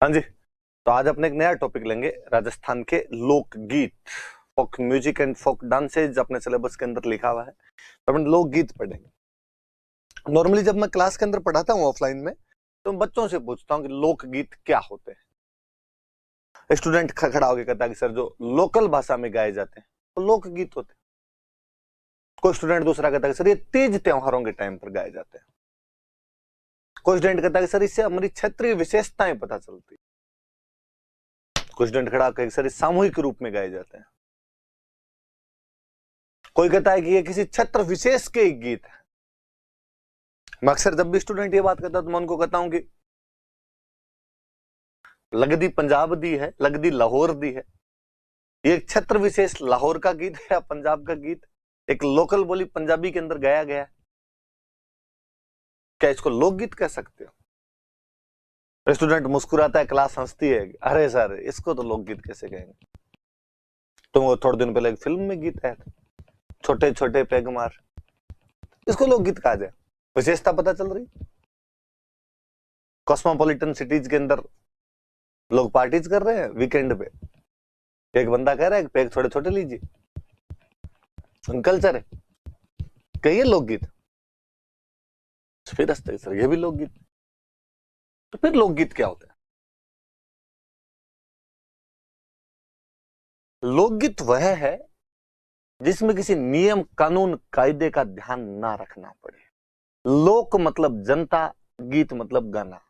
हाँ जी। तो आज अपने एक नया टॉपिक लेंगे, राजस्थान के लोकगीत। Folk music and folk dances अपने सिलेबस के अंदर लिखा हुआ है, तो अपन लोकगीत पढ़ेंगे। नॉर्मली जब मैं क्लास के अंदर पढ़ाता हूँ ऑफलाइन में, तो मैं बच्चों से पूछता हूँ कि लोकगीत क्या होते हैं। स्टूडेंट खड़ा होकर कहता है कि सर, जो लोकल भाषा में गाए जाते हैं वो लोकगीत होते हैं। कोई स्टूडेंट दूसरा कहता है कि सर, ये तीज त्योहारों के टाइम पर गाए जाते हैं। कोई स्टूडेंट कहता है कि सर, इससे हमारी क्षेत्रीय विशेषताएं पता चलती है। कोई स्टूडेंट खड़ा होकर सर, सामूहिक रूप में गाए जाते हैं। कोई कहता है कि ये किसी क्षेत्र विशेष के एक गीत है। मैं अक्सर जब भी स्टूडेंट ये बात करता है तो मैं उनको कहता हूं कि लगदी पंजाब दी है, लगदी लाहौर दी है। ये एक क्षेत्र विशेष लाहौर का गीत है या पंजाब का गीत, एक लोकल बोली पंजाबी के अंदर गाया गया है। क्या इसको लोकगीत कह सकते हो? स्टूडेंट मुस्कुराता है, क्लास हंसती है, अरे सर इसको तो लोकगीत कैसे कहेंगे। तो वो थोड़े दिन पहले एक फिल्म में गीत आया था, छोटे छोटे पेग मार, इसको लोकगीत कहा जाए? विशेषता पता चल रही। कॉस्मोपॉलिटन सिटीज के अंदर लोग पार्टीज कर रहे हैं वीकेंड पे, एक बंदा कह रहा है पेग छोटे छोटे लीजिए, कल्चर है। कहिए लोकगीत, फिर हंसते सर ये भी लोकगीत। तो फिर लोकगीत क्या होता है? लोकगीत वह है जिसमें किसी नियम कानून कायदे का ध्यान ना रखना पड़े। लोक मतलब जनता, गीत मतलब गाना।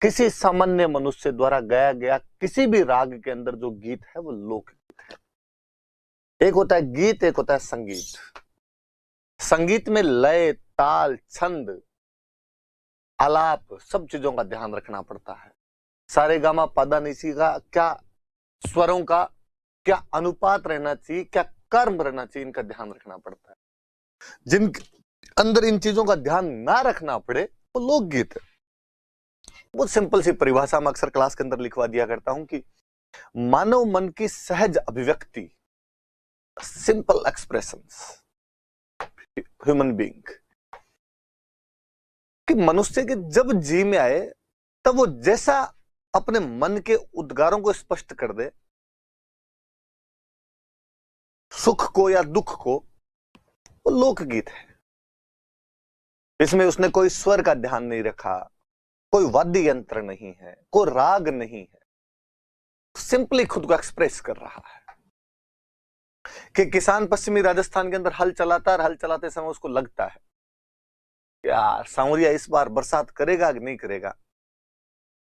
किसी सामान्य मनुष्य द्वारा गाया गया किसी भी राग के अंदर जो गीत है वो लोकगीत है। एक होता है गीत, एक होता है संगीत। संगीत में लय, ताल, छंद, आलाप, सब चीजों का ध्यान रखना पड़ता है। सारे गामा पादा निसी का क्या स्वरों का क्या अनुपात रहना चाहिए, क्या कर्म रहना चाहिए, इनका ध्यान रखना पड़ता है। जिन अंदर इन चीजों का ध्यान ना रखना पड़े वो लोकगीत है। बहुत सिंपल सी परिभाषा मैं अक्सर क्लास के अंदर लिखवा दिया करता हूं कि मानव मन की सहज अभिव्यक्ति, सिंपल एक्सप्रेशंस, ह्यूमन बीइंग, कि मनुष्य के जब जी में आए तब वो जैसा अपने मन के उद्गारों को स्पष्ट कर दे, सुख को या दुख को, वो लोकगीत है। इसमें उसने कोई स्वर का ध्यान नहीं रखा, कोई वाद्य यंत्र नहीं है, कोई राग नहीं है, सिंपली खुद को एक्सप्रेस कर रहा है। कि किसान पश्चिमी राजस्थान के अंदर हल चलाता है, हल चलाते समय उसको लगता है यार सांवरिया इस बार बरसात करेगा कि नहीं करेगा।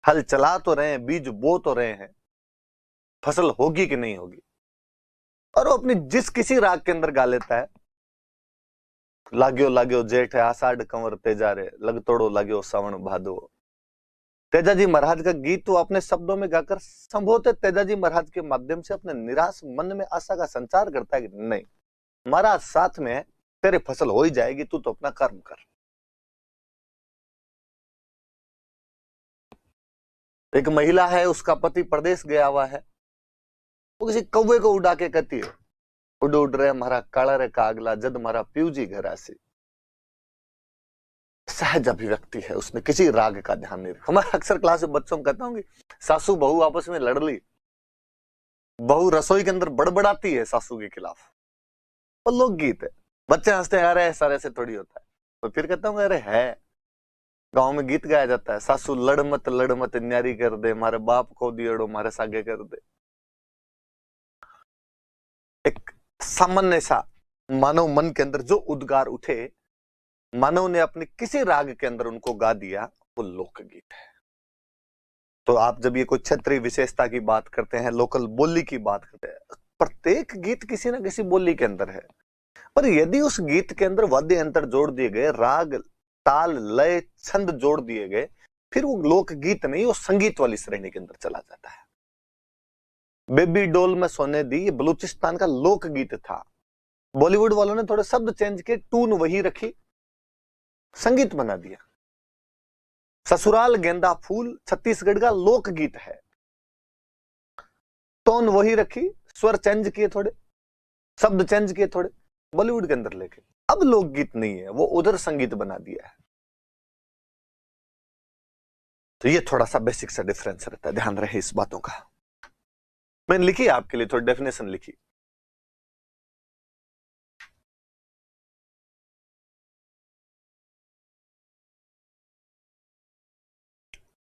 हल चला तो रहे हैं, बीज बो तो रहे हैं, फसल होगी कि नहीं होगी। और वो अपनी जिस किसी राग के अंदर गा लेता है, लाग्यो लाग्यो जेठ है आषाढ़ कंवर तेजा रे, लग तोड़ो लाग्यो सावण भादो। तेजाजी महाराज का गीत तो अपने शब्दों में गाकर संभवतः तेजाजी महाराज के माध्यम से अपने निराश मन में आशा का संचार करता है कि नहीं, महाराज साथ में है, तेरे फसल हो ही जाएगी, तू तो अपना कर्म कर। एक महिला है, उसका पति प्रदेश गया हुआ है, वो किसी कौवे को उड़ा के कहती है, उड़ उड़ रहे हमारा काला रे कागला जद मारा प्यूजी घरा से। सहज अभिव्यक्ति है, उसने किसी राग का ध्यान नहीं रखा। मैं अक्सर क्लास में बच्चों को कहता हूं कि सासू बहू आपस में लड़ ली, बहू रसोई के अंदर बड़बड़ाती है सासू के खिलाफ, वो लोकगीत है। बच्चे हंसते हैं, अरे सर ऐसे थोड़ी होता है। तो फिर कहता हूँ अरे है, गांव में गीत गाया जाता है, सासू लड़ मत न्यारी कर दे, मारे बाप को दियड़ो मारे सागे कर दे। एक सामान्य सा मानव मन के अंदर जो उद्गार उठे, मानव ने अपने किसी राग के अंदर उनको गा दिया, वो लोकगीत है। तो आप जब ये कोई क्षेत्रीय विशेषता की बात करते हैं, लोकल बोली की बात करते हैं, प्रत्येक गीत किसी ना किसी बोली के अंदर है। पर यदि उस गीत के अंदर वाद्य यंत्र जोड़ दिए गए, राग ताल लय छंद जोड़ दिए गए, फिर वो लोकगीत नहीं, वो संगीत वाली श्रेणी के अंदर चला जाता है। बेबी डोल में सोने दी, ये बलूचिस्तान का लोकगीत था। बॉलीवुड वालों ने थोड़े शब्द चेंज किए, टून वही रखी, संगीत बना दिया। ससुराल गेंदा फूल छत्तीसगढ़ का लोकगीत है, टोन वही रखी, स्वर चेंज किए थोड़े, शब्द चेंज किए थोड़े, बॉलीवुड के अंदर लेके अब लोकगीत नहीं है, वो उधर संगीत बना दिया है। तो ये थोड़ा सा बेसिक सा डिफरेंस रहता है, ध्यान रहे इस बातों का। मैंने लिखी आपके लिए थोड़ी डेफिनेशन लिखी।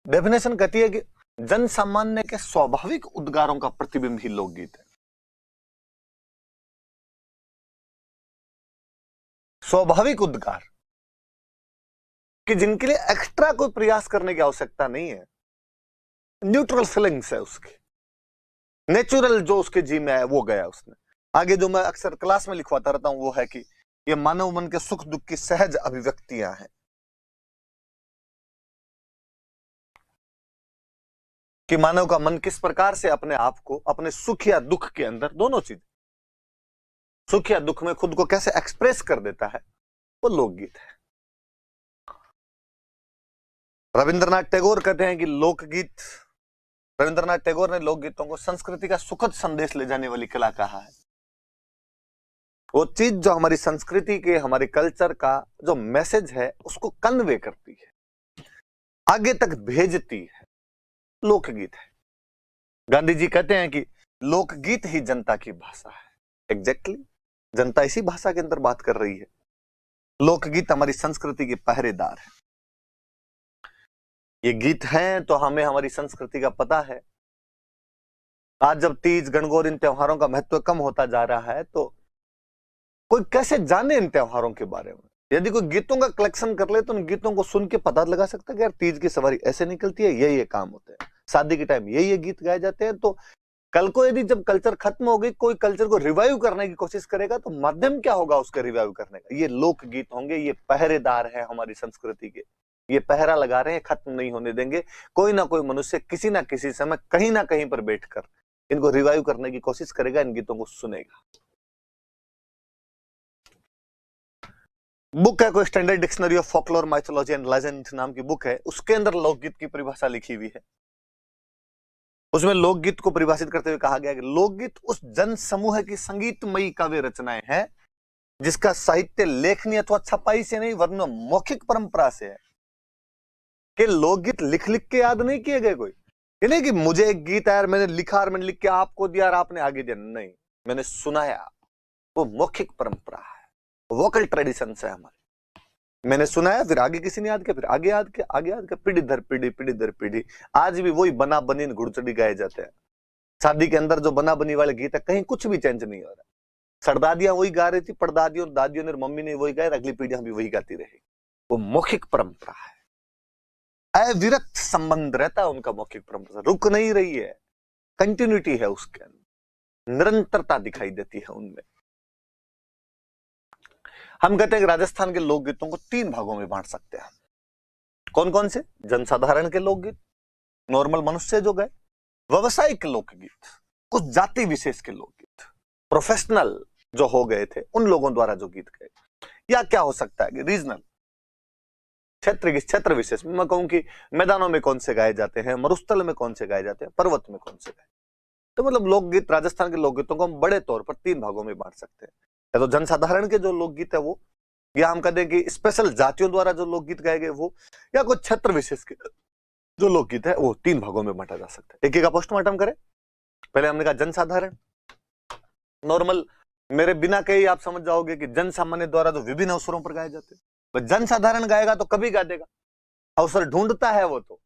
डेफिनेशन कहती है कि जन सामान्य के स्वाभाविक उद्गारों का प्रतिबिंब ही लोकगीत है। स्वाभाविक उद्गार कि जिनके लिए एक्स्ट्रा कोई प्रयास करने की आवश्यकता नहीं है, न्यूट्रल फीलिंग्स है उसकी, नेचुरल जो उसके जी में है वो गया उसने। आगे जो मैं अक्सर क्लास में लिखवाता रहता हूं वो है कि ये मानव मन के सुख दुख की सहज अभिव्यक्तियां हैं, कि मानव का मन किस प्रकार से अपने आप को अपने सुख या दुख के अंदर, दोनों चीज, सुख या दुख में खुद को कैसे एक्सप्रेस कर देता है, वो लोकगीत है। रविंद्रनाथ टैगोर कहते हैं कि लोकगीत, रविंद्रनाथ टैगोर ने लोकगीतों को संस्कृति का सुखद संदेश ले जाने वाली कला कहा है। वो चीज जो हमारी संस्कृति के, हमारे कल्चर का जो मैसेज है उसको कन्वे करती है, आगे तक भेजती है, लोकगीत है। गांधी जी कहते हैं कि लोकगीत ही जनता की भाषा है। एग्जैक्टली, जनता इसी भाषा के अंदर बात कर रही है। लोकगीत हमारी संस्कृति के पहरेदार है। ये गीत हैं तो हमें हमारी संस्कृति का पता है। आज जब तीज, गणगौर, इन त्योहारों का महत्व कम होता जा रहा है तो कोई कैसे जाने इन त्योहारों के बारे में? यदि कोई गीतों का कलेक्शन कर ले तो उन गीतों को सुन के पता लगा सकता है कि यार तीज की सवारी ऐसे निकलती है, ये काम होते हैं, शादी के टाइम ये गीत गाए जाते हैं। तो कल को यदि जब कल्चर खत्म हो गई, कोई कल्चर को रिवाइव करने की कोशिश करेगा तो माध्यम क्या होगा उसका रिवाइव करने का? ये लोकगीत होंगे। ये पहरेदार है हमारी संस्कृति के, ये पहरा लगा रहे हैं, खत्म नहीं होने देंगे। कोई ना कोई मनुष्य किसी ना किसी समय कहीं ना कहीं पर बैठकर इनको रिवाइव करने की कोशिश करेगा, इन गीतों को सुनेगा। बुक है कोई standard dictionary of folklore, mythology and legend नाम की बुक है, उसके अंदर लोकगीत की परिभाषा लिखी हुई है। उसमें लोकगीत को परिभाषित करते हुए कहा गया कि लोकगीत उस जन समूह की संगीतमयी काव्य रचनाएं हैं जिसका साहित्य लेखनी अथवा छपाई से नहीं वरन मौखिक परंपरा से है। कि लोकगीत लिख लिख के याद नहीं किए गए कोई, ये नहीं कि मुझे एक गीत आया, मैंने लिखा और मैंने लिख के आपको दिया और आपने आगे दिया, नहीं, मैंने सुनाया। वो मौखिक परंपरा है, वोकल ट्रेडिशन है हमारे। मैंने सुनाया, फिर आगे किसी ने याद किया, फिर आगे याद किया, आगे याद किया, पीढ़ी दर पीढ़ी, पीढ़ी दर पीढ़ी। आज भी वही बना बनी घुड़चड़ी गाए जाते हैं। शादी के अंदर जो बना बनी वाले गीत है, कहीं कुछ भी चेंज नहीं हो रहा। सरदादियां वही गा रही थी, परदादियों, दादियों ने, मम्मी ने वही गाया, अगली पीढ़ियां भी वही गाती रहेगी। वो मौखिक परंपरा है, अविरत संबंध रहता है उनका मौखिक परंपरा, रुक नहीं रही है, कंटिन्यूटी है उसके अंदर, निरंतरता दिखाई देती है उनमें। हम कहते हैं कि राजस्थान के लोकगीतों को 3 भागों में बांट सकते हैं। कौन कौन से? जनसाधारण के लोकगीत, नॉर्मल मनुष्य जो गए, व्यवसायिक लोकगीत, कुछ जाति विशेष के लोकगीत, प्रोफेशनल जो हो गए थे उन लोगों द्वारा जो गीत गए, या क्या हो सकता है कि रीजनल, क्षेत्र विशेष। मैं कहूं कि मैदानों में कौन से गाए जाते हैं, मरुस्थल में कौन से गाए जाते हैं, पर्वत में कौन से गाए। तो मतलब लोकगीत, राजस्थान के लोकगीतों को हम बड़े तौर पर 3 भागों में बांट सकते हैं। या तो जनसाधारण के जो लोकगीत है वो, या हम कहते हैं कि स्पेशल जातियों द्वारा जो लोकगीत गाए गए वो, या कुछ क्षेत्र विशेष के जो लोकगीत है वो 3 भागों में बांटा जा सकता है। एक एक का पोस्टमार्टम करें। पहले हमने कहा जनसाधारण, नॉर्मल, मेरे बिना कहे आप समझ जाओगे कि जन सामान्य द्वारा जो विभिन्न अवसरों पर गाए जाते हैं। जनसाधारण गाएगा तो कभी गा देगा, अवसर ढूंढता है वो तो,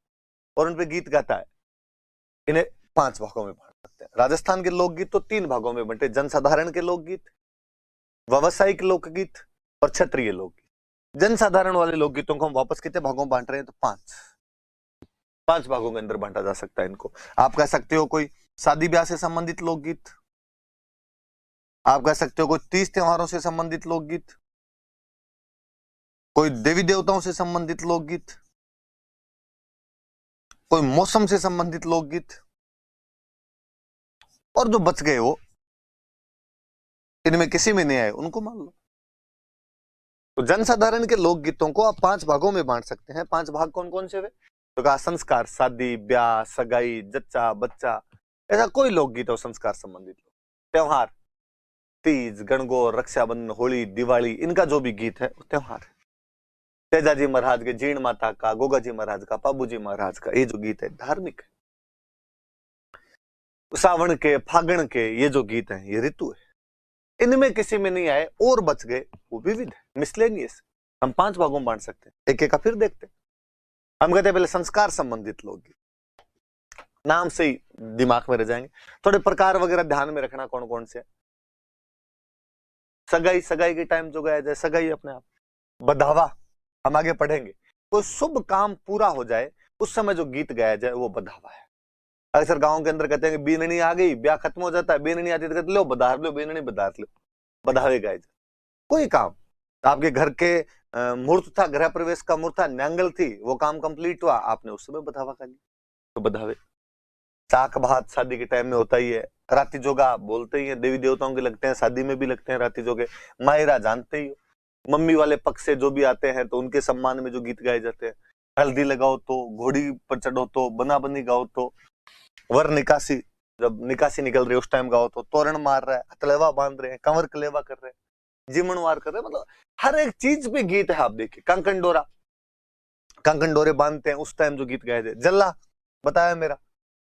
और उन पे गीत गाता है। इन्हें 5 भागों में बांट सकते हैं। राजस्थान के लोकगीत तो 3 भागों में बंटे, जनसाधारण के लोकगीत, व्यवसायिक लोकगीत और क्षेत्रीय लोकगीत। जनसाधारण वाले लोकगीतों को हम वापस कितने भागों में बांट रहे हैं? तो 5 भागों के अंदर बांटा जा सकता है इनको। आप कह सकते हो कोई शादी ब्याह से संबंधित लोकगीत, आप कह सकते हो कोई तीज त्योहारों से संबंधित लोकगीत, कोई देवी देवताओं से संबंधित लोकगीत, कोई मौसम से संबंधित लोकगीत, और जो बच गए वो इनमें किसी में नहीं आए उनको मान लो। तो जनसाधारण के लोकगीतों को आप 5 भागों में बांट सकते हैं। 5 भाग कौन कौन से वे? तो कहा संस्कार, शादी ब्याह, सगाई, जच्चा बच्चा, ऐसा कोई लोकगीत हो संस्कार संबंधित, त्योहार, तीज, गणगौर, रक्षाबंधन, होली, दिवाली, इनका जो भी गीत है वो त्योहार है। तेजाजी महाराज के, जीण माता का, गोगा जी महाराज का, पाबूजी महाराज का, ये जो गीत है धार्मिक है। सावन के, फागण के ये जो गीत हैं ये ऋतु है, इनमें किसी में नहीं आए और बच गए वो विविध है, मिसलेनियस। हम 5 भागों में बांट सकते हैं, एक एक का फिर देखते हैं। हम कहते हैं पहले संस्कार संबंधित लोकगीत, नाम से ही दिमाग में रह जाएंगे। थोड़े प्रकार वगैरह ध्यान में रखना कौन कौन से। सगाई, सगाई के टाइम जो गाया जाए, सगाई अपने आप। बधावा हम आगे पढ़ेंगे, कोई शुभ काम पूरा हो जाए उस समय जो गीत गाया जाए वो बधावा है। अक्सर गांव के अंदर कहते हैं कि बीननी आ गई, ब्याह खत्म हो जाता है, बीननी आती तो कहते लो बधार लो, बीननी बधार लो, बधावे गाए जाए। कोई काम आपके घर के मुहूर्त था, गृह प्रवेश का मुहूर्त था, न्यांगल थी, वो काम कंप्लीट हुआ, आपने उस समय बधावा कर लिया, तो बधावे। चाक भात शादी के टाइम में होता ही है, राती जोगा बोलते ही है, देवी देवताओं के लगते हैं, शादी में भी लगते हैं राती जोगे। मायरा जानते ही हो, मम्मी वाले पक्ष से जो भी आते हैं तो उनके सम्मान में जो गीत गाए जाते हैं। हल्दी लगाओ तो, घोड़ी पर चढ़ो तो, बना बनी गाओ तो, वर निकासी, जब निकासी निकल रही है उस टाइम गाओ तो, तोरण मार रहा है, हथलेवा बांध रहे हैं, कंवर कलेवा कर रहे हैं, जिमणवार कर रहे हैं, मतलब हर एक चीज पे गीत है। आप देखिए कंकन डोरा, कंकन डोरे बांधते हैं उस टाइम जो गीत गाए थे। जल्ला बताया मेरा,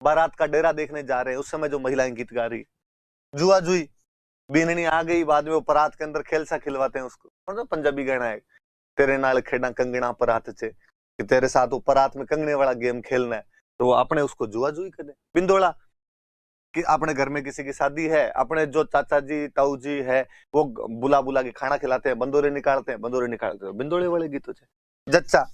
बारात का डेरा देखने जा रहे हैं उस समय जो महिलाएं गीत गा रही है। जुआ जुई, बीननी आ गई, बाद में वो परात के अंदर खेल सा खिलवाते हैं उसको, मतलब पंजाबी गाना है, तेरे नाल खेड़ा कंगना परात चे, कि तेरे साथ वो परात में कंगने वाला गेम खेलना है, तो वो अपने उसको जुआ जुई कर दे। बिंदोला कि अपने घर में किसी की शादी है, अपने जो चाचा जी ताऊ जी है वो बुला बुला के खाना खिलाते हैं, बंदोरे निकालते हैं, बंदोरे निकालते हैं, बिंदोले वाले गीत होते हैं। जच्चा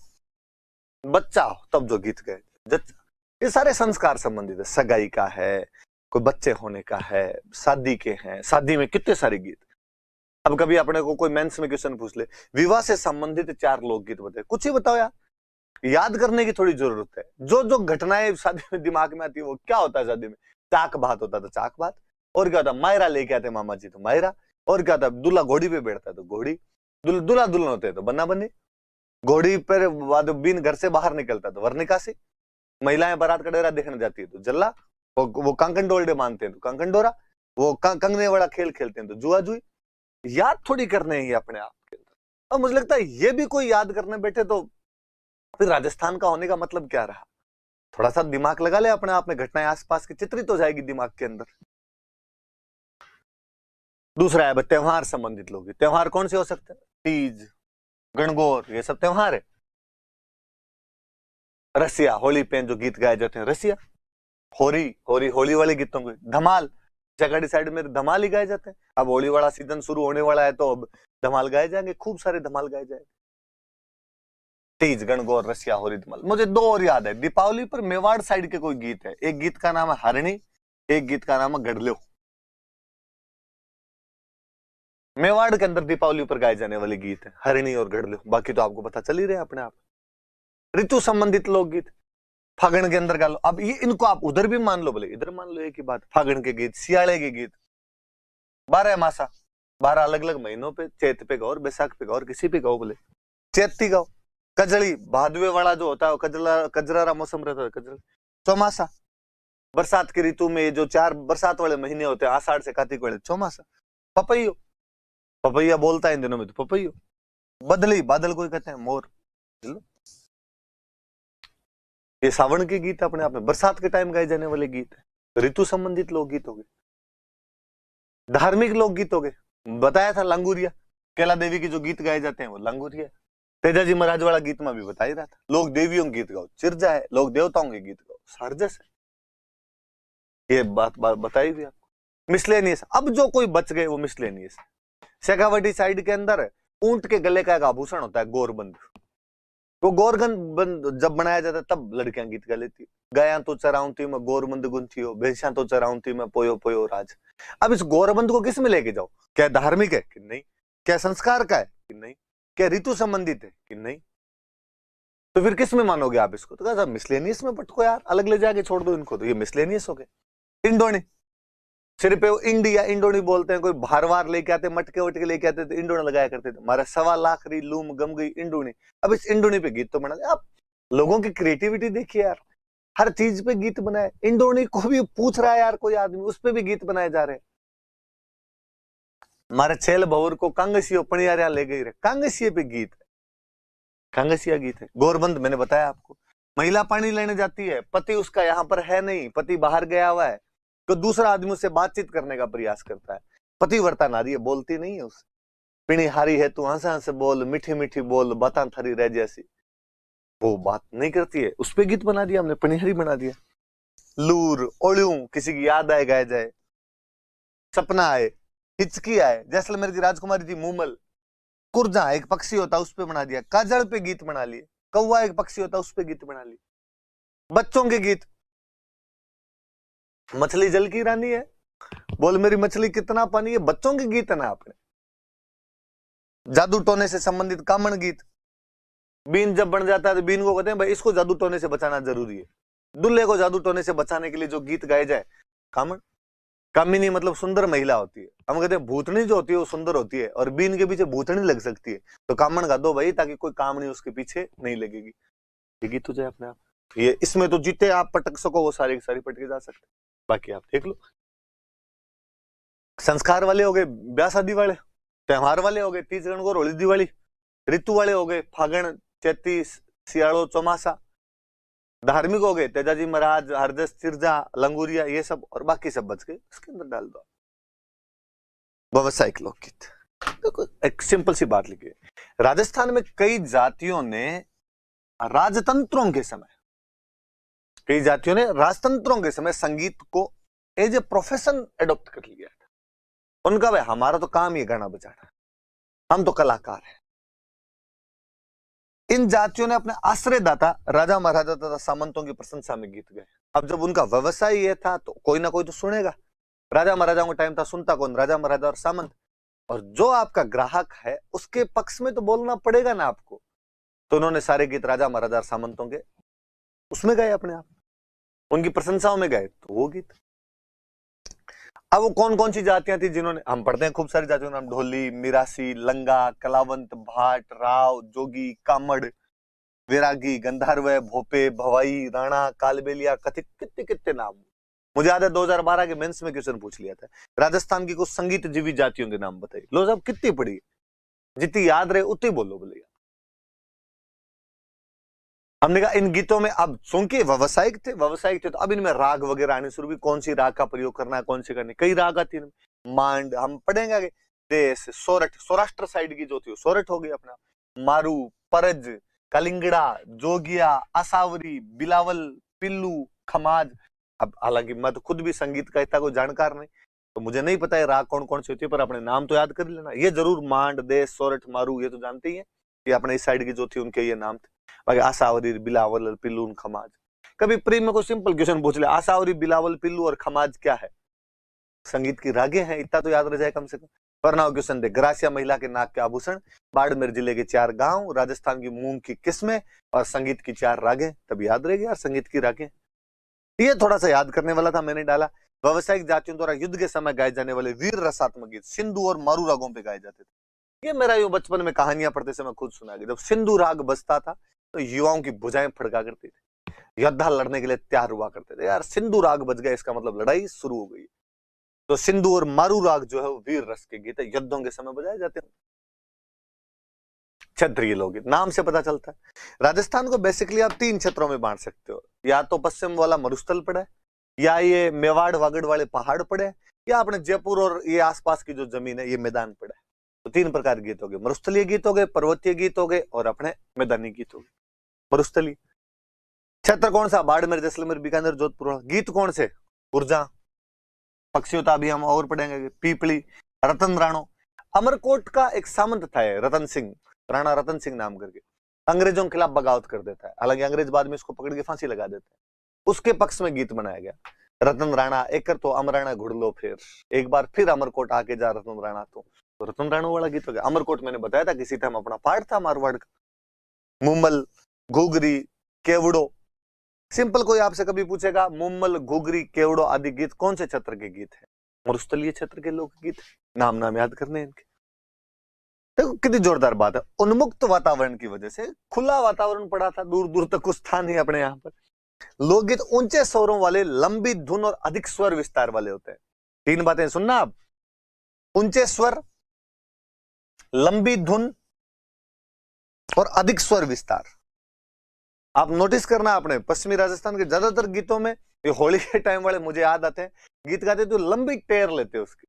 बच्चा हो तब जो गीत गए जच्चा, ये सारे संस्कार संबंधित है। सगाई का है, कोई बच्चे होने का है, शादी के हैं, शादी में कितने सारे गीत। अब कभी अपने को कोई मेंस में क्वेश्चन पूछ ले, विवाह से संबंधित 4 लोकगीत बताए, कुछ ही बताओ यार, याद करने की थोड़ी जरूरत है। जो जो घटनाएं शादी में दिमाग में आती है वो क्या होता है शादी में। चाक भात होता था चाक भात, और क्या होता मायरा लेके आते मामा जी तो मायरा, और क्या होता दूल्हा घोड़ी पे बैठता है तो घोड़ी, दूल्हा दुल्हन होते हैं तो बन्ना बन्नी, घोड़ी पर बाद बीन घर से बाहर निकलता तो वरनिकासी, महिलाएं बारात का डेरा देखने जाती है तो जल्ला, वो कंकन डोलडे मानते हैं तो कंकन डोरा, वो कंगने वाला खेल खेलते हैं तो जुआ जुई। याद थोड़ी करने ही अपने आप के अंदर। और मुझे लगता है ये भी कोई याद करने बैठे तो फिर राजस्थान का होने का मतलब क्या रहा। थोड़ा सा दिमाग लगा ले अपने आप में, घटनाएं आसपास की चित्रित हो जाएगी दिमाग के अंदर। दूसरा है त्योहार संबंधित लोग। त्योहार कौन से हो सकते हैं, तीज, गणगौर, ये सब त्योहार है। रसिया, होली पे जो गीत गाए जाते हैं, रसिया, होरी, होरी, होली वाले गीतों को। धमाल, जगाड़ी साइड में धमाल ही गाए जाते हैं। अब होली वाला सीजन शुरू होने वाला है तो अब धमाल गाए जाएंगे, खूब सारे धमाल गाए जाएंगे। तीज, गणगौर, रसिया, होली, धमाल। मुझे 2 और याद है, दीपावली पर मेवाड़ साइड के कोई गीत है, एक गीत का नाम है हरणी, एक गीत का नाम है गढ़लो। मेवाड़ के अंदर दीपावली पर गाए जाने वाले गीत है हरणी और गढ़लो, बाकी तो आपको पता चल ही रहे अपने आप। ऋतु संबंधित लोकगीत, फागण के अंदर गा लो। अब ये इनको आप उधर भी मान लो, बोले इधर मान लो, एक ही बात। फागण के गीत, सियाले के गीत, 12 मासा, 12 अलग अलग महीनों पे, चैत पे गाओ और बैसाख पे गाओ और किसी पे गाओ, बोले चैती गाओ। कजली, भादवे वाला जो होता है कजरारा मौसम रहता है, कजल। चौमासा, बरसात की ऋतु में जो 4 बरसात वाले महीने होते हैं, आषाढ़ से कार्तिक वाले, चौमासा। पपैयो, पपैया बोलता है इन दिनों में तो पपैयो। बदली, बादल कोई कहते हैं मोर। ये सावन के गीत अपने आप में, बरसात के टाइम गाए जाने वाले गीत है। ऋतु संबंधित लोकगीत हो गए। धार्मिक लोकगीत हो गए, बताया था लांगुरिया, कैला देवी के जो गीत गाए जाते हैं वो लांगुरिया। तेजाजी महाराज वाला गीत में भी बता ही रहा था, लोग देवियों के गीत गाओ चिरजा है, लोग देवताओं के गीत गाओ सारजस है। ये बात बताई भी आपको। मिसलेनियस, अब जो कोई बच गए वो मिसलेनियस। शेखावटी साइड के अंदर ऊंट के गले का एक आभूषण होता है गोरबंद, वो गोरगन जब बनाया जाता है तब लड़कियां गीत गा लेती, गाया तो चराउंती में गोरबंद गुंथियो, भैंसा तो चराउंती में पोयो पोयो राज। अब इस गोरबंद को किस में लेके जाओ, क्या धार्मिक है कि नहीं, क्या संस्कार का है कि नहीं, क्या ऋतु संबंधित है कि नहीं, तो फिर किस में मानोगे आप इसको। तो कहा मिसलेनियस में पटको यार, अलग ले जाके छोड़ दो इनको, तो ये मिसलेनियस हो गए। इंडोनी, सिर पे इंडिया इंडोनी बोलते हैं, कोई भारवार लेके आते, मटके वटके लेके आते तो इंडोनी लगाया करते थे, हमारा 1.25 लाख री लूम गम गई इंडोनी। अब इस इंडोनी पे गीत तो बना दे। आप लोगों की क्रिएटिविटी देखिए यार, हर चीज पे गीत बनाए। इंडोनी को भी पूछ रहा है यार कोई आदमी, उस पे भी गीत बनाए जा रहे हैं। हमारे छेल भवर को कांगसियो पणियारिया ले गई रे, कांगसिये पे गीत। कांगसिया गीत है। गोरबंद मैंने बताया आपको। महिला पानी लेने जाती है, पति उसका यहाँ पर है नहीं, पति बाहर गया हुआ है, तो दूसरा आदमी उससे बातचीत करने का प्रयास करता है। पतिव्रता नारी है, बोलती नहीं है उससे। पिणी हारी है तू हंस हंस बोल, मीठी मीठी बोल, बातां थारी रह जैसी। वो बात नहीं करती है, उस पर गीत बना दिया हमने, पनिहरी बना दिया। लूर ओल्यूं, किसी की याद आए गाया जाए, सपना आए, हिचकी आए, जैसलमेर की राजकुमारी थी मूमल। कुर्जा एक पक्षी होता उस पे बना दिया। काजल पे गीत बना लिए। कौवा एक पक्षी होता उस पे गीत बना लिए। बच्चों के गीत, मछली जल की रानी है, बोल मेरी मछली कितना पानी है, बच्चों के गीत है ना आपने। जादू टोने से संबंधित कामण गीत। बीन जब बन जाता है तो बीन को कहते हैं भाई इसको जादू टोने से बचाना जरूरी है। दूल्हे को जादू टोने से बचाने के लिए जो गीत गाए जाए, कामण। कामिनी मतलब सुंदर महिला होती है। हम कहते हैं भूतनी जो होती है वो सुंदर होती है, और बीन के पीछे भूतनी लग सकती है, तो कामण गा दो भाई, ताकि कोई कामनी उसके पीछे नहीं लगेगी। ये गीत हो जाए अपने आप। ये इसमें तो जितने आप पटक सको वो सारी की सारी पटके जा सकते, बाकी आप देख लो। संस्कार वाले हो गए, ब्याह शादी वाले, त्योहार वाले हो गए, तीज गणगौर होली दिवाली। ऋतु वाले हो गए, फागण चैती सियाड़ो चौमासा। धार्मिक हो गए, तेजाजी महाराज, हरदस तिरजा, लंगूरिया, ये सब, और बाकी सब बच गए, इसके अंदर डाल दो। व्यावसायिक लोकगीत। देखो एक सिंपल सी बात लिखिए, राजस्थान में कई जातियों ने राजतंत्रों के समय, कई जातियों ने राजतंत्रों के समय संगीत को एज ए प्रोफेशन एडॉप्ट कर लिया था। उनका भाई हमारा तो काम ही गाना बजाना, हम तो कलाकार हैं। इन जातियों ने अपने आश्रयदाता राजा महाराजा तथा सामंतों की प्रशंसा में गीत गाए। अब जब उनका व्यवसाय ये था तो कोई ना कोई तो सुनेगा। राजा महाराजाओं का टाइम था, सुनता कौन? राजा महाराजा और सामंत। और जो आपका ग्राहक है उसके पक्ष में तो बोलना पड़ेगा ना आपको। तो उन्होंने सारे गीत राजा महाराजा और सामंतों के उसमें गाए, अपने आप उनकी प्रशंसाओं में गाए, तो वो गीत। अब वो कौन कौन सी जातियां थी जिन्होंने, हम पढ़ते हैं खूब सारी जातियों के नाम, ढोली, मिरासी, लंगा, कलावंत, भाट, राव, जोगी, कामड़, वैरागी, गंधर्व, भोपे, भवाई, राणा, कालबेलिया, कथिक, कितने कितने नाम। मुझे याद है 2012 के मेंस में क्वेश्चन पूछ लिया था, राजस्थान की कुछ संगीत जीवी जातियों के नाम बताइए। लो साहब कितनी पड़ी, जितनी याद रहे उतनी बोलो बोले। हमने कहा इन गीतों में, अब चूंकि व्यावसायिक थे तो अब इनमें राग वगैरह आने शुरू हुई, कौन सी राग का प्रयोग करना है, कौन सी करनी, कई राग आती है। मांड हम पढ़ेंगे आगे। देश, सोरठ, सौराष्ट्र साइड की जो थी सोरठ हो गई अपना। मारू, परज, कलिंगड़ा, जोगिया, आसावरी, बिलावल, पिल्लू, खमाज। अब हालांकि मैं तो खुद भी संगीत का इतना कोई जानकार नहीं, तो मुझे नहीं पता है राग कौन कौन सी होती है, पर अपने नाम तो याद कर लेना। ये जरूर मांड, देश, सोरठ, मारू, ये तो जानते ही है, ये अपने इस साइड की जो थी उनके ये नाम थे। बाकी आसावरी, बिलावल, पिल्लू, खमाज। कभी प्री में कोई सिंपल क्वेश्चन पूछ ले, आसावरी, बिलावल, पिल्लू और खमाज क्या है? संगीत की रागें हैं, इतना तो याद रह जाए कम से कम। वरना क्वेश्चन दे, ग्रासिया महिला के नाक के आभूषण, बाड़मेर जिले के 4 गांव, राजस्थान की मूंग की किस्में और संगीत की 4 रागें, तब याद रहेगी यार संगीत की रागें। ये थोड़ा सा याद करने वाला था, मैंने डाला। व्यावसायिक जातियों द्वारा युद्ध के समय गाए जाने वाले वीर रसात्मक गीत सिंधु और मारू रागों पे गाए जाते थे। ये मेरा यूं बचपन में कहानियां पढ़ते समय खुद सुना गया। जब सिंधु राग बजता था तो युवाओं की भुजाएं फड़का करती थी, योद्धा लड़ने के लिए तैयार हुआ करते थे। यार सिंधु राग बज गया, इसका मतलब लड़ाई शुरू हो गई। तो सिंधु और मारू राग जो है वो वीर रस के गीत है, युद्धों के समय बजाए जाते हैं। क्षेत्रीय लोकगीत नाम से पता चलता है। राजस्थान को बेसिकली आप 3 क्षेत्रों में बांट सकते हो, या तो पश्चिम वाला मरुस्थल पड़ा है, या ये मेवाड़ वागड़ वाले पहाड़ पड़े, या अपने जयपुर और ये आसपास की जो जमीन है ये मैदान पड़ा है। तो 3 प्रकार के गीत हो गए, मरुस्थलीय गीत हो गए, पर्वतीय गीत हो गए और अपने मैदानी गीत हो गए। मरुस्थलीय क्षेत्र कौन सा? बाड़मेर, जैसलमेर, बीकानेर, जोधपुर। गीत कौन से? गुर्जा, पक्षी होता, अभी हम और पढ़ेंगे, पीपली, रतन राणो। अमरकोट का एक सामंत था रतन सिंह, राणा रतन सिंह नाम करके, अंग्रेजों के खिलाफ बगावत कर देता है। हालांकि अंग्रेज बाद में इसको पकड़ के फांसी लगा देते हैं। उसके पक्ष में गीत बनाया गया। रतन राणा एकर तो अमराणा घुड़ लो फिर, एक बार फिर अमरकोट आके जा रतन राणा। तो रतन राणो वाला गीत हो गया। अमरकोट मैंने बताया था किसी टाइम अपना पार्ट था मारवाड़ का। मुम्मल, घुघरी, केवड़ो। सिंपल कोई आपसे कभी पूछेगा मुम्मल, घुघरी, केवड़ो आदि गीत कौन से क्षेत्र के गीत है? मरुस्थलीय क्षेत्र के लोकगीत। नाम याद करने इनके। देखो कितनी जोरदार बात है। उन्मुक्त वातावरण की वजह से, खुला वातावरण पड़ा था, दूर दूर तक कुछ था नहीं अपने यहाँ पर। लोकगीत ऊंचे स्वरों वाले, लंबी धुन और अधिक स्वर विस्तार वाले होते हैं। 3 बातें सुनना आप, ऊंचे स्वर, लंबी धुन और अधिक स्वर विस्तार। आप नोटिस करना, आपने पश्चिमी राजस्थान के ज्यादातर गीतों में, ये होली के टाइम वाले मुझे याद आते हैं, गीत गाते तो लंबी टेर लेते उसकी,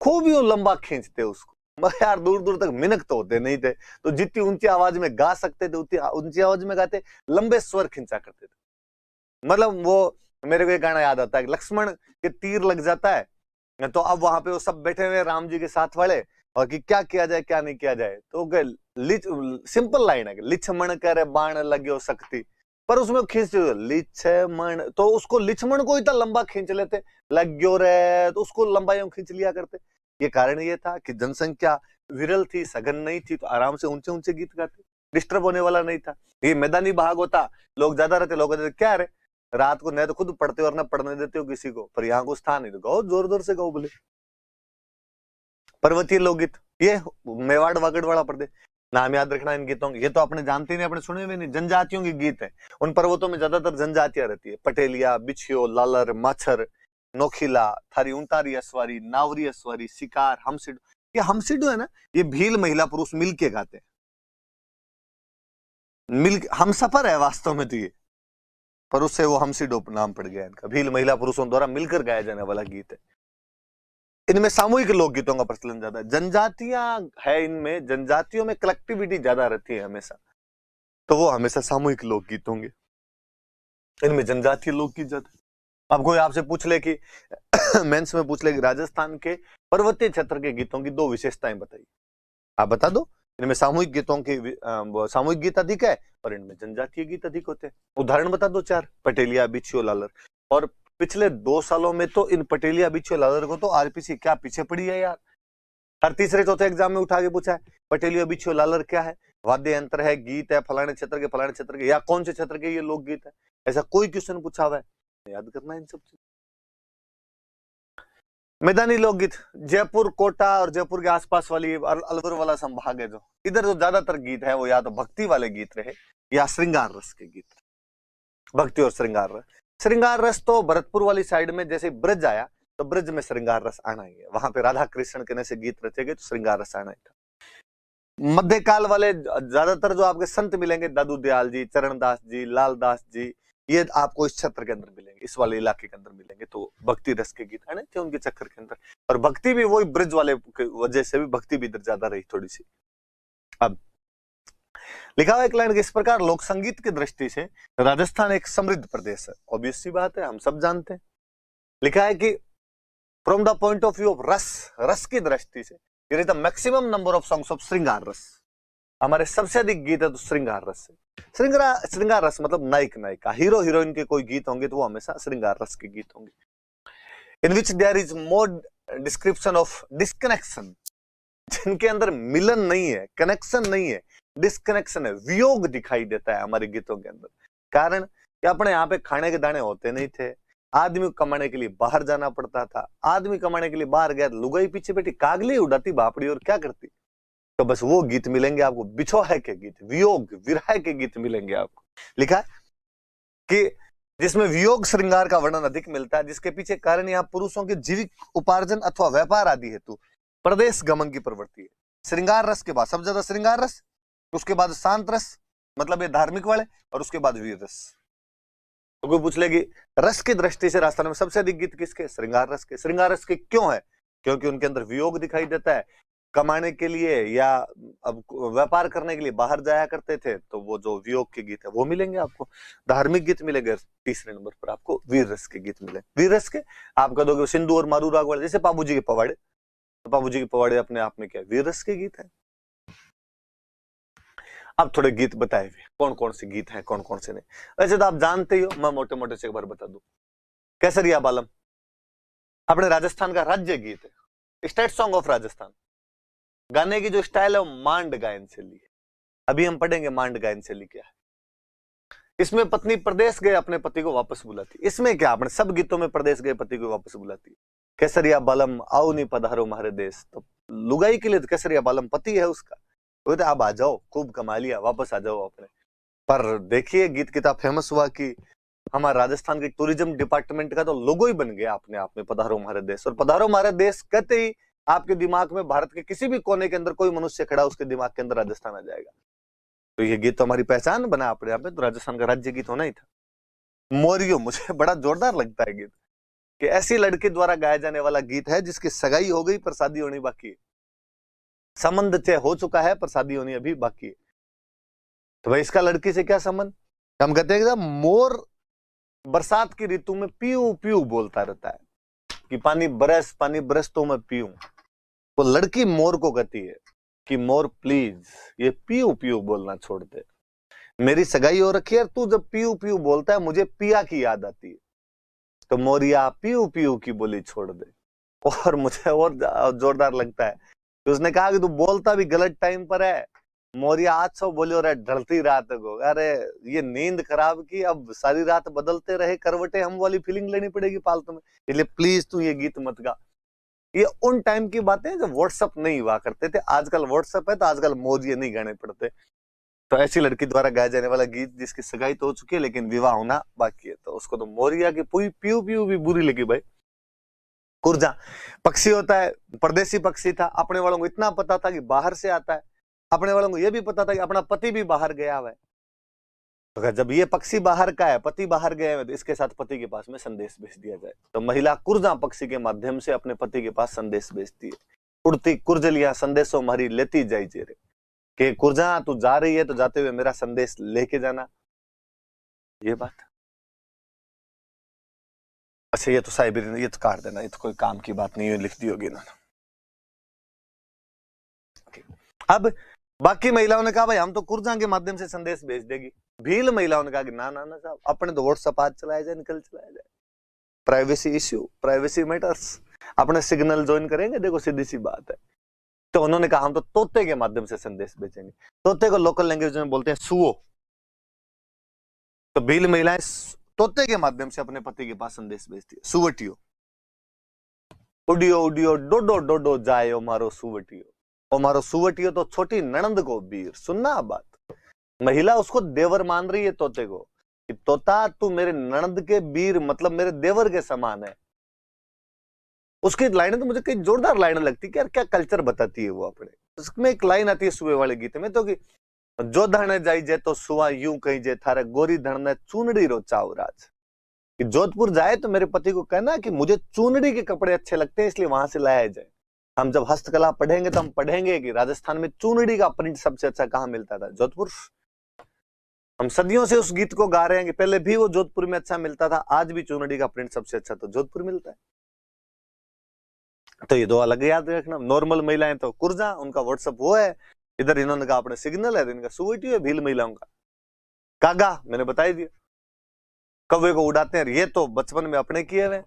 खूब यूं लंबा खींचते उसको, मगर यार दूर दूर तक मिनक तो होते नहीं थे, तो जितनी ऊंची आवाज में गा सकते थे उतनी ऊंची आवाज में गाते, लंबे स्वर खींचा करते थे। मतलब वो मेरे को एक गाना याद आता है, लक्ष्मण के तीर लग जाता है, तो अब वहां पे वो सब बैठे हुए राम जी के साथ वाले, और कि क्या किया जाए क्या नहीं किया जाए, तो सिंपल लाइन है, लिछमण करे बाण लग्यो शक्ति, पर उसमें खींच लिछमण, तो उसको लिछमण को इतना लंबा खींच लेते, लग्यो रे, तो उसको लंबा यूं खींच लिया करते। ये कारण ये था कि जनसंख्या विरल थी, सघन नहीं थी, तो आराम से ऊंचे ऊंचे गीत गाते, डिस्टर्ब होने वाला नहीं था। ये मैदानी भाग होता, लोग ज्यादा रहते, लोग कहते क्या रे रात को न तो खुद पढ़ते हो और न पढ़ने देते हो किसी को, पर यहाँ को स्थान नहीं, तो गाओ जोर जोर से गाओ बोले। पर्वतीय लोकगीत, ये मेवाड़ वागड़ वाला प्रदेश, नाम याद रखना इन गीतों के, ये तो आपने जानते नहीं, आपने सुने हुए नहीं, जनजातियों के गीत है। उन पर्वतों में ज्यादातर जनजातियां रहती है, पटेलिया, बिछियो, लालर, माछर, नोखिला, थारी उंटारी असवारी, नावरी असवारी, शिकार, हमसिडो। ये हमसिडो है ना, ये भील महिला पुरुष मिलके गाते हैं, हम सफर है वास्तव में तो ये, पर उससे वो हमसिडो नाम पड़ गया इनका, भील महिला पुरुषों द्वारा मिलकर गाया जाने वाला गीत है। इनमें सामूहिक लोकगीतों का प्रचलन ज्यादा है, जनजातियां है इनमें, जनजातियों में कलेक्टिविटी ज्यादा रहती है हमेशा, तो वो हमेशा सामूहिक लोकगीत होंगे, इनमें जनजातीय लोकगीत ज्यादा। अब कोई आपसे पूछ ले कि मेंस में पूछ ले कि राजस्थान के पर्वतीय क्षेत्र के गीतों की दो विशेषताएं बताइए, आप बता दो। इनमें सामूहिक गीतों की सामूहिक गीत अधिक है और इनमें जनजातीय गीत अधिक होते हैं। उदाहरण बता दो चार, पटेलिया, बिछियो, लालर। और पिछले 2 सालों में तो इन पटेलिया, बिछियो, लालर को तो आरपीसी क्या पीछे पड़ी है यार, हर तीसरे चौथे एग्जाम में उठा के पूछा है पटेलिया, बिछियो, लालर क्या है, वाद्य यंत्र है, गीत है, फलाने क्षेत्र के या कौन से क्षेत्र के ये लोकगीत है, ऐसा कोई क्वेश्चन पूछा हुआ है, याद करना इन सब चीज। मैदानी लोकगीत, जयपुर, कोटा और जयपुर के आसपास वाली अलवर वाला संभाग है, जो इधर जो ज्यादातर गीत है वो या तो भक्ति वाले गीत रहे या श्रृंगार रस के गीत, भक्ति और श्रृंगार रस। श्रृंगार रस तो भरतपुर वाली साइड में जैसे ब्रज आया तो ब्रज में श्रृंगार रस आना ही है, वहां पे राधा कृष्ण कहने से गीत रचे गए तो श्रृंगार रस आना ही था। मध्यकाल वाले ज्यादातर जो आपके संत मिलेंगे, दादू दयाल जी, चरणदास जी, लालदास जी, ये आपको इस क्षेत्र के अंदर मिलेंगे, इस वाले इलाके के अंदर मिलेंगे, तो भक्ति रस के गीत आने थे उनके चक्कर के अंदर, और भक्ति भी वही ब्रज वाले की वजह से भी भक्ति भी इधर ज्यादा रही थोड़ी सी। अब लिखा हुआ एक लाइन, इस प्रकार लोक संगीत की दृष्टि से राजस्थान एक समृद्ध प्रदेश है, ऑब्वियस सी बात है, हम सब जानते हैं। लिखा है कि from the point of view of रस, रस की दृष्टि से the maximum number of songs of श्रृंगार रस, हमारे सबसे अधिक गीत है तो श्रृंगार रस से। श्रृंगार रस मतलब नायक नायिका, हीरो हीरोइन के कोई गीत होंगे तो वो हमेशा श्रृंगार रस के गीत होंगे। In which there is more description of disconnection, जिनके अंदर मिलन नहीं है, कनेक्शन नहीं है, डिस्कनेक्शन है, वियोग दिखाई देता है हमारे गीतों के अंदर। कारण कि अपने यहाँ पे खाने के दाने होते नहीं थे, आदमी कमाने के लिए बाहर जाना पड़ता था, आदमी कमाने के लिए बाहर गया, लुगाई पीछे बैठी कागली उड़ाती बापड़ी और क्या करती, तो बस वो गीत मिलेंगे आपको, बिछोह के गीत, वियोग विरह के गीत मिलेंगे आपको। लिखा है कि जिसमें वियोग श्रृंगार का वर्णन अधिक मिलता है, जिसके पीछे कारण यहाँ पुरुषों के जीविक उपार्जन अथवा व्यापार आदि हेतु प्रदेश गमन की प्रवृत्ति है। श्रृंगार रस के बाद सबसे ज्यादा श्रृंगार रस, उसके बाद शांत रस मतलब ये धार्मिक वाले, और उसके बाद वीर रस। तो कोई पूछ लेगी रस की दृष्टि से राजस्थान में सबसे अधिक गीत किसके, श्रृंगार रस के। श्रृंगार रस के क्यों है, क्योंकि उनके अंदर वियोग दिखाई देता है, कमाने के लिए या अब व्यापार करने के लिए बाहर जाया करते थे, तो वो जो वियोग के गीत है वो मिलेंगे आपको। धार्मिक गीत मिलेंगे तीसरे नंबर पर आपको, वीर रस के गीत मिले। वीर रस के आप कह दोगे सिंधु और मारू राग वाले, जैसे पाबू जी के पवाड़े, तो पाबू जी के पवाड़े अपने आप में क्या वीर रस के गीत है। अब थोड़े गीत बताए हुए कौन कौन से गीत हैं, कौन कौन से नहीं, वैसे तो आप जानते ही हो, मैं मोटे मोटे से एक बार बता दूं। केसरिया बालम अपने राजस्थान का राज्य गीत है, स्टेट सॉन्ग ऑफ राजस्थान। गाने की जो स्टाइल है वो मांड गायन शैली है। अभी हम पढ़ेंगे मांड गायन शैली क्या है। इसमें पत्नी प्रदेश गए अपने पति को वापस बुलाती, इसमें क्या अपने सब गीतों में प्रदेश गए पति को वापस बुलाती। केसरिया बालम आओ नी पधारो हमारे देश, तो लुगाई के लिए तो केसरिया बालम पति है उसका, वो तो अब आ जाओ, खूब कमा लिया, वापस आ जाओ अपने। पर देखिए गीत कितना फेमस हुआ कि हमारे राजस्थान के टूरिज्म डिपार्टमेंट का तो लोगो ही बन गया अपने आप में, पधारो हमारे देश। और पधारो हमारे देश कहते ही आपके दिमाग में भारत के किसी भी कोने के अंदर कोई मनुष्य खड़ा, उसके दिमाग के अंदर राजस्थान आ जाएगा। तो ये गीत तो हमारी पहचान बना अपने आप में, तो राजस्थान का राज्य गीत होना ही था। मोरियो, मुझे बड़ा जोरदार लगता है गीत कि ऐसी लड़की द्वारा गाया जाने वाला गीत है जिसकी सगाई हो गई पर शादी होनी बाकी है, संबंध तय हो चुका है पर शादी होनी अभी बाकी है। तो भाई इसका लड़की से क्या संबंध? हम कहते हैं कि मोर बरसात की ऋतु में पीऊ पीऊ बोलता रहता है कि पानी बरस तो मैं पीऊं। तो लड़की मोर को कहती है कि मोर प्लीज ये पीऊ पीऊ बोलना छोड़ दे, मेरी सगाई हो रखी है, तू जब पीऊ पीऊ बोलता है मुझे पिया की याद आती है, तो मोरिया पीऊ पीऊ की बोली छोड़ दे। और मुझे और जोरदार लगता है कि उसने कहा कि तू बोलता भी गलत टाइम पर है, मोरिया आज सौ बोले और ढलती रात को। अरे ये नींद खराब की, अब सारी रात बदलते रहे करवटे, हम वाली फीलिंग लेनी पड़ेगी फालतू में, इसलिए प्लीज तू ये गीत मत गा। ये उन टाइम की बातें जब व्हाट्सएप नहीं हुआ करते थे, आजकल व्हाट्सएप है तो आजकल मोरिया नहीं गाने पड़ते। तो ऐसी लड़की द्वारा गाया जाने वाला गीत जिसकी सगाई तो हो चुकी है लेकिन विवाह होना बाकी है, तो उसको तो मोरिया की पीऊ पीऊ भी बुरी लगी भाई। कुर्जा पक्षी होता है, परदेसी पक्षी था, अपने वालों को इतना पता था कि बाहर से आता है, अपने वालों को यह भी पता था कि अपना पति भी बाहर गया हुआ है। तो जब ये पक्षी बाहर का है, पति बाहर गए हैं, तो इसके साथ पति के पास में संदेश भेज दिया जाए। तो महिला कुर्जा पक्षी के माध्यम से अपने पति के पास संदेश भेजती है। उड़ती कुर्जलियां संदेशों मारी लेती जाई जेरे, कि कुर्जा तू जा रही है तो जाते हुए मेरा संदेश लेके जाना। ये बात अच्छा, ये तो साइबर ने ये तो काट देना, ये तो कोई काम की बात नहीं है, लिख दी होगी इन्होंने। अब बाकी महिलाओं ने कहा भाई हम तो कुर्जा के माध्यम से संदेश भेज देगी। भील महिलाओं ने कहा कि ना ना ना साहब, अपने तो व्हाट्सएप आज चलाया जाए, निकल चलाया जाए, प्राइवेसी इश्यू, प्राइवेसी मैटर्स, अपने सिग्नल ज्वाइन करेंगे, देखो सीधी सी बात है। तो उन्होंने कहा हम तो तोते के माध्यम से संदेश भेजेंगे। तोते को लोकल लैंग्वेज में बोलते हैं सुओ। तो भील महिलाएं तोते के माध्यम से अपने पति के पास संदेश भेजती है, सुवटियो उडियो उडियो डोडो डोडो जायो मारो सुवटियो, और मारो सुवटियो तो छोटी ननंद को वीर। सुनना बात, महिला उसको देवर मान रही है तोते को कि तोता तू मेरे ननंद के वीर, मतलब मेरे देवर के समान है। उसकी लाइनें तो मुझे कई जोरदार लाइनें लगती कि यार क्या कल्चर बताती है वो अपने। उसमें एक लाइन आती है सुबह वाले गीत में, तो कि जो धरने जाई जे तो सुआ यूं कही जे थारे गोरी धरने चूनड़ी रो चावराज, कि जोधपुर जाए तो मेरे पति को कहना कि मुझे चूनड़ी के कपड़े अच्छे लगते हैं इसलिए वहां से लाया जाए। हम जब हस्तकला पढ़ेंगे तो हम पढ़ेंगे कि राजस्थान में चूनड़ी का प्रिंट सबसे अच्छा कहां मिलता था, जोधपुर। हम सदियों से उस गीत को गा रहे हैं कि पहले भी वो जोधपुर में अच्छा मिलता था, आज भी चूनड़ी का प्रिंट सबसे अच्छा तो जोधपुर मिलता है। तो ये दो अलग याद रखना। नॉर्मल महिलाएं तो कुर्जा, उनका व्हाट्सएप वो है, इधर इन्होंने कहा अपने सिग्नल है, इनका सुवटी है। भील महिलाओं का कागा मैंने बता ही दिया, कौवे को उड़ाते हैं, ये तो बचपन में अपने किए हुए।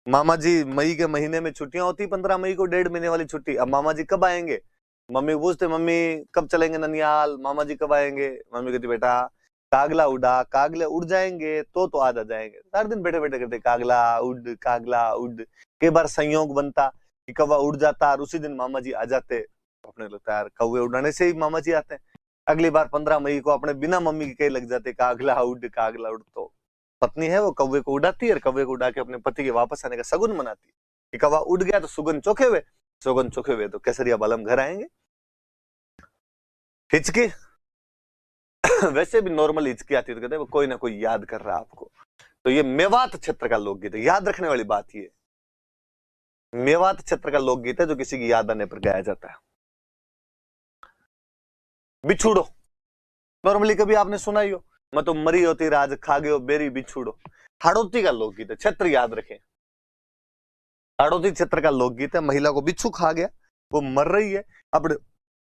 मामा जी मई के महीने में छुट्टियां होती, 15 मई को 1.5 महीने वाली छुट्टी। अब मामा जी कब आएंगे, मम्मी पूछते मम्मी कब चलेंगे ननियाल, मामा जी कब आएंगे, मम्मी कहती बेटा कागला उड़ा, कागले उड़ जाएंगे तो आ जाएंगे। सारे दिन बैठे बैठे करते कागला उड़। कई बार संयोग बनता कि कौवा उड़ जाता और उसी दिन मामा जी आ जाते। अपने लगता है कौवे उड़ाने से ही मामा जी आते हैं। अगली बार 15 मई को अपने बिना मम्मी के कई लग जाते कागला उड़। तो पत्नी है वो कौवे को उड़ाती है और कौवे को उड़ा के अपने पति के वापस आने का सगुन मनाती है कि कौवा उड़ गया तो सुगन चोखे हुए, सुगन चोखे हुए तो केसरिया बालम घर आएंगे। हिचकी वैसे भी नॉर्मल हिचकी आती है तो कहते हैं कोई ना कोई याद कर रहा है आपको। तो ये मेवात क्षेत्र का लोकगीत है, याद रखने वाली बात ये मेवात क्षेत्र का लोकगीत है जो किसी की याद आने पर गाया जाता है। बिछुड़ो नॉर्मली कभी आपने सुना ही हो, मैं तो मरी होती राज खा गयो बेरी बिछुड़ो। हाड़ौती का लोकगीत है, क्षेत्र याद रखें। हाड़ौती क्षेत्र का लोकगीत है, महिला को बिच्छू खा गया, वो मर रही है, अपने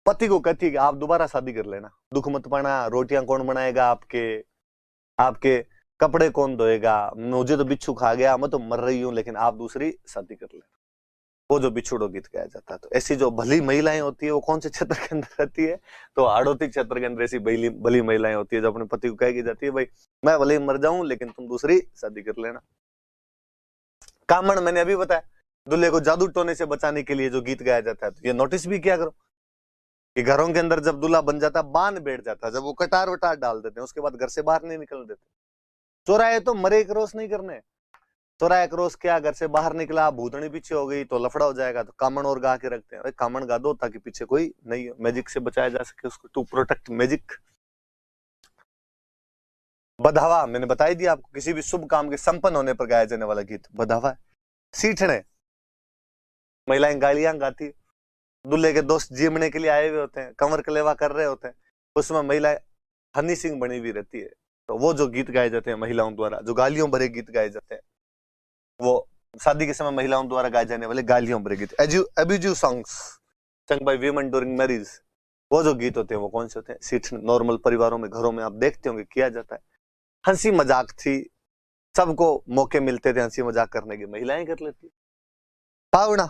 पति को कहती है कि आप दोबारा शादी कर लेना, दुख मत पाना, रोटियां कौन बनाएगा आपके कपड़े कौन धोएगा, मुझे तो बिच्छू खा गया, मैं तो मर रही हूं, लेकिन आप दूसरी शादी कर लेना। वो जो बिछुड़ो गीत गाया जाता है। तो ऐसी जो भली महिलाएं होती है वो कौन से क्षेत्र के अंदर रहती है, तो हाड़ौती क्षेत्र के अंदर ऐसी भली महिलाएं होती है जो अपने पति को कह जाती है भाई मैं भले ही मर जाऊं लेकिन तुम दूसरी शादी कर लेना। कामण मैंने अभी बताया, दूल्हे को जादू टोने से बचाने के लिए जो गीत गाया जाता है। तो ये नोटिस भी किया करो कि घरों के अंदर जब दूल्हा बन जाता है बांध बैठ जाता है, जब वो कटार वटार डाल देते हैं उसके बाद घर से बाहर नहीं निकलने देते। चौराहे तो मरे क्रॉस नहीं करने, चौराया क्रॉस किया, घर से बाहर निकला, भूतनी पीछे हो गई तो लफड़ा हो जाएगा, तो कामण और गा के रखते हैं। भाई कामण गा दो ताकि पीछे कोई नहीं हो, मैजिक से बचाया जा सके उसको, टू प्रोटेक्ट मैजिक। बधावा मैंने बताई दिया आपको, किसी भी शुभ काम के संपन्न होने पर गाया जाने वाला गीत बधावा है। सीठने, महिलाएं गालियां गाती, दूल्हे के दोस्त जीमने के लिए आए हुए होते हैं, कंवर कलेवा कर रहे होते हैं, उसमें महिलाएं हनी सिंह बनी हुई रहती है, तो वो जो गीत गाए जाते हैं महिलाओं द्वारा, जो गालियों भरे गीत गाए जाते हैं, वो शादी के समय महिलाओं द्वारा गाए जाने वाले गालियों भरे गीत, abusive songs sung by women during marriage, वो जो गीत होते हैं वो कौन से होते हैं? सीठने। नॉर्मल परिवारों में, घरों में आप देखते होंगे किया जाता है। हंसी मजाक थी, सबको मौके मिलते थे हंसी मजाक करने के, महिलाएं कर लेती। पावना,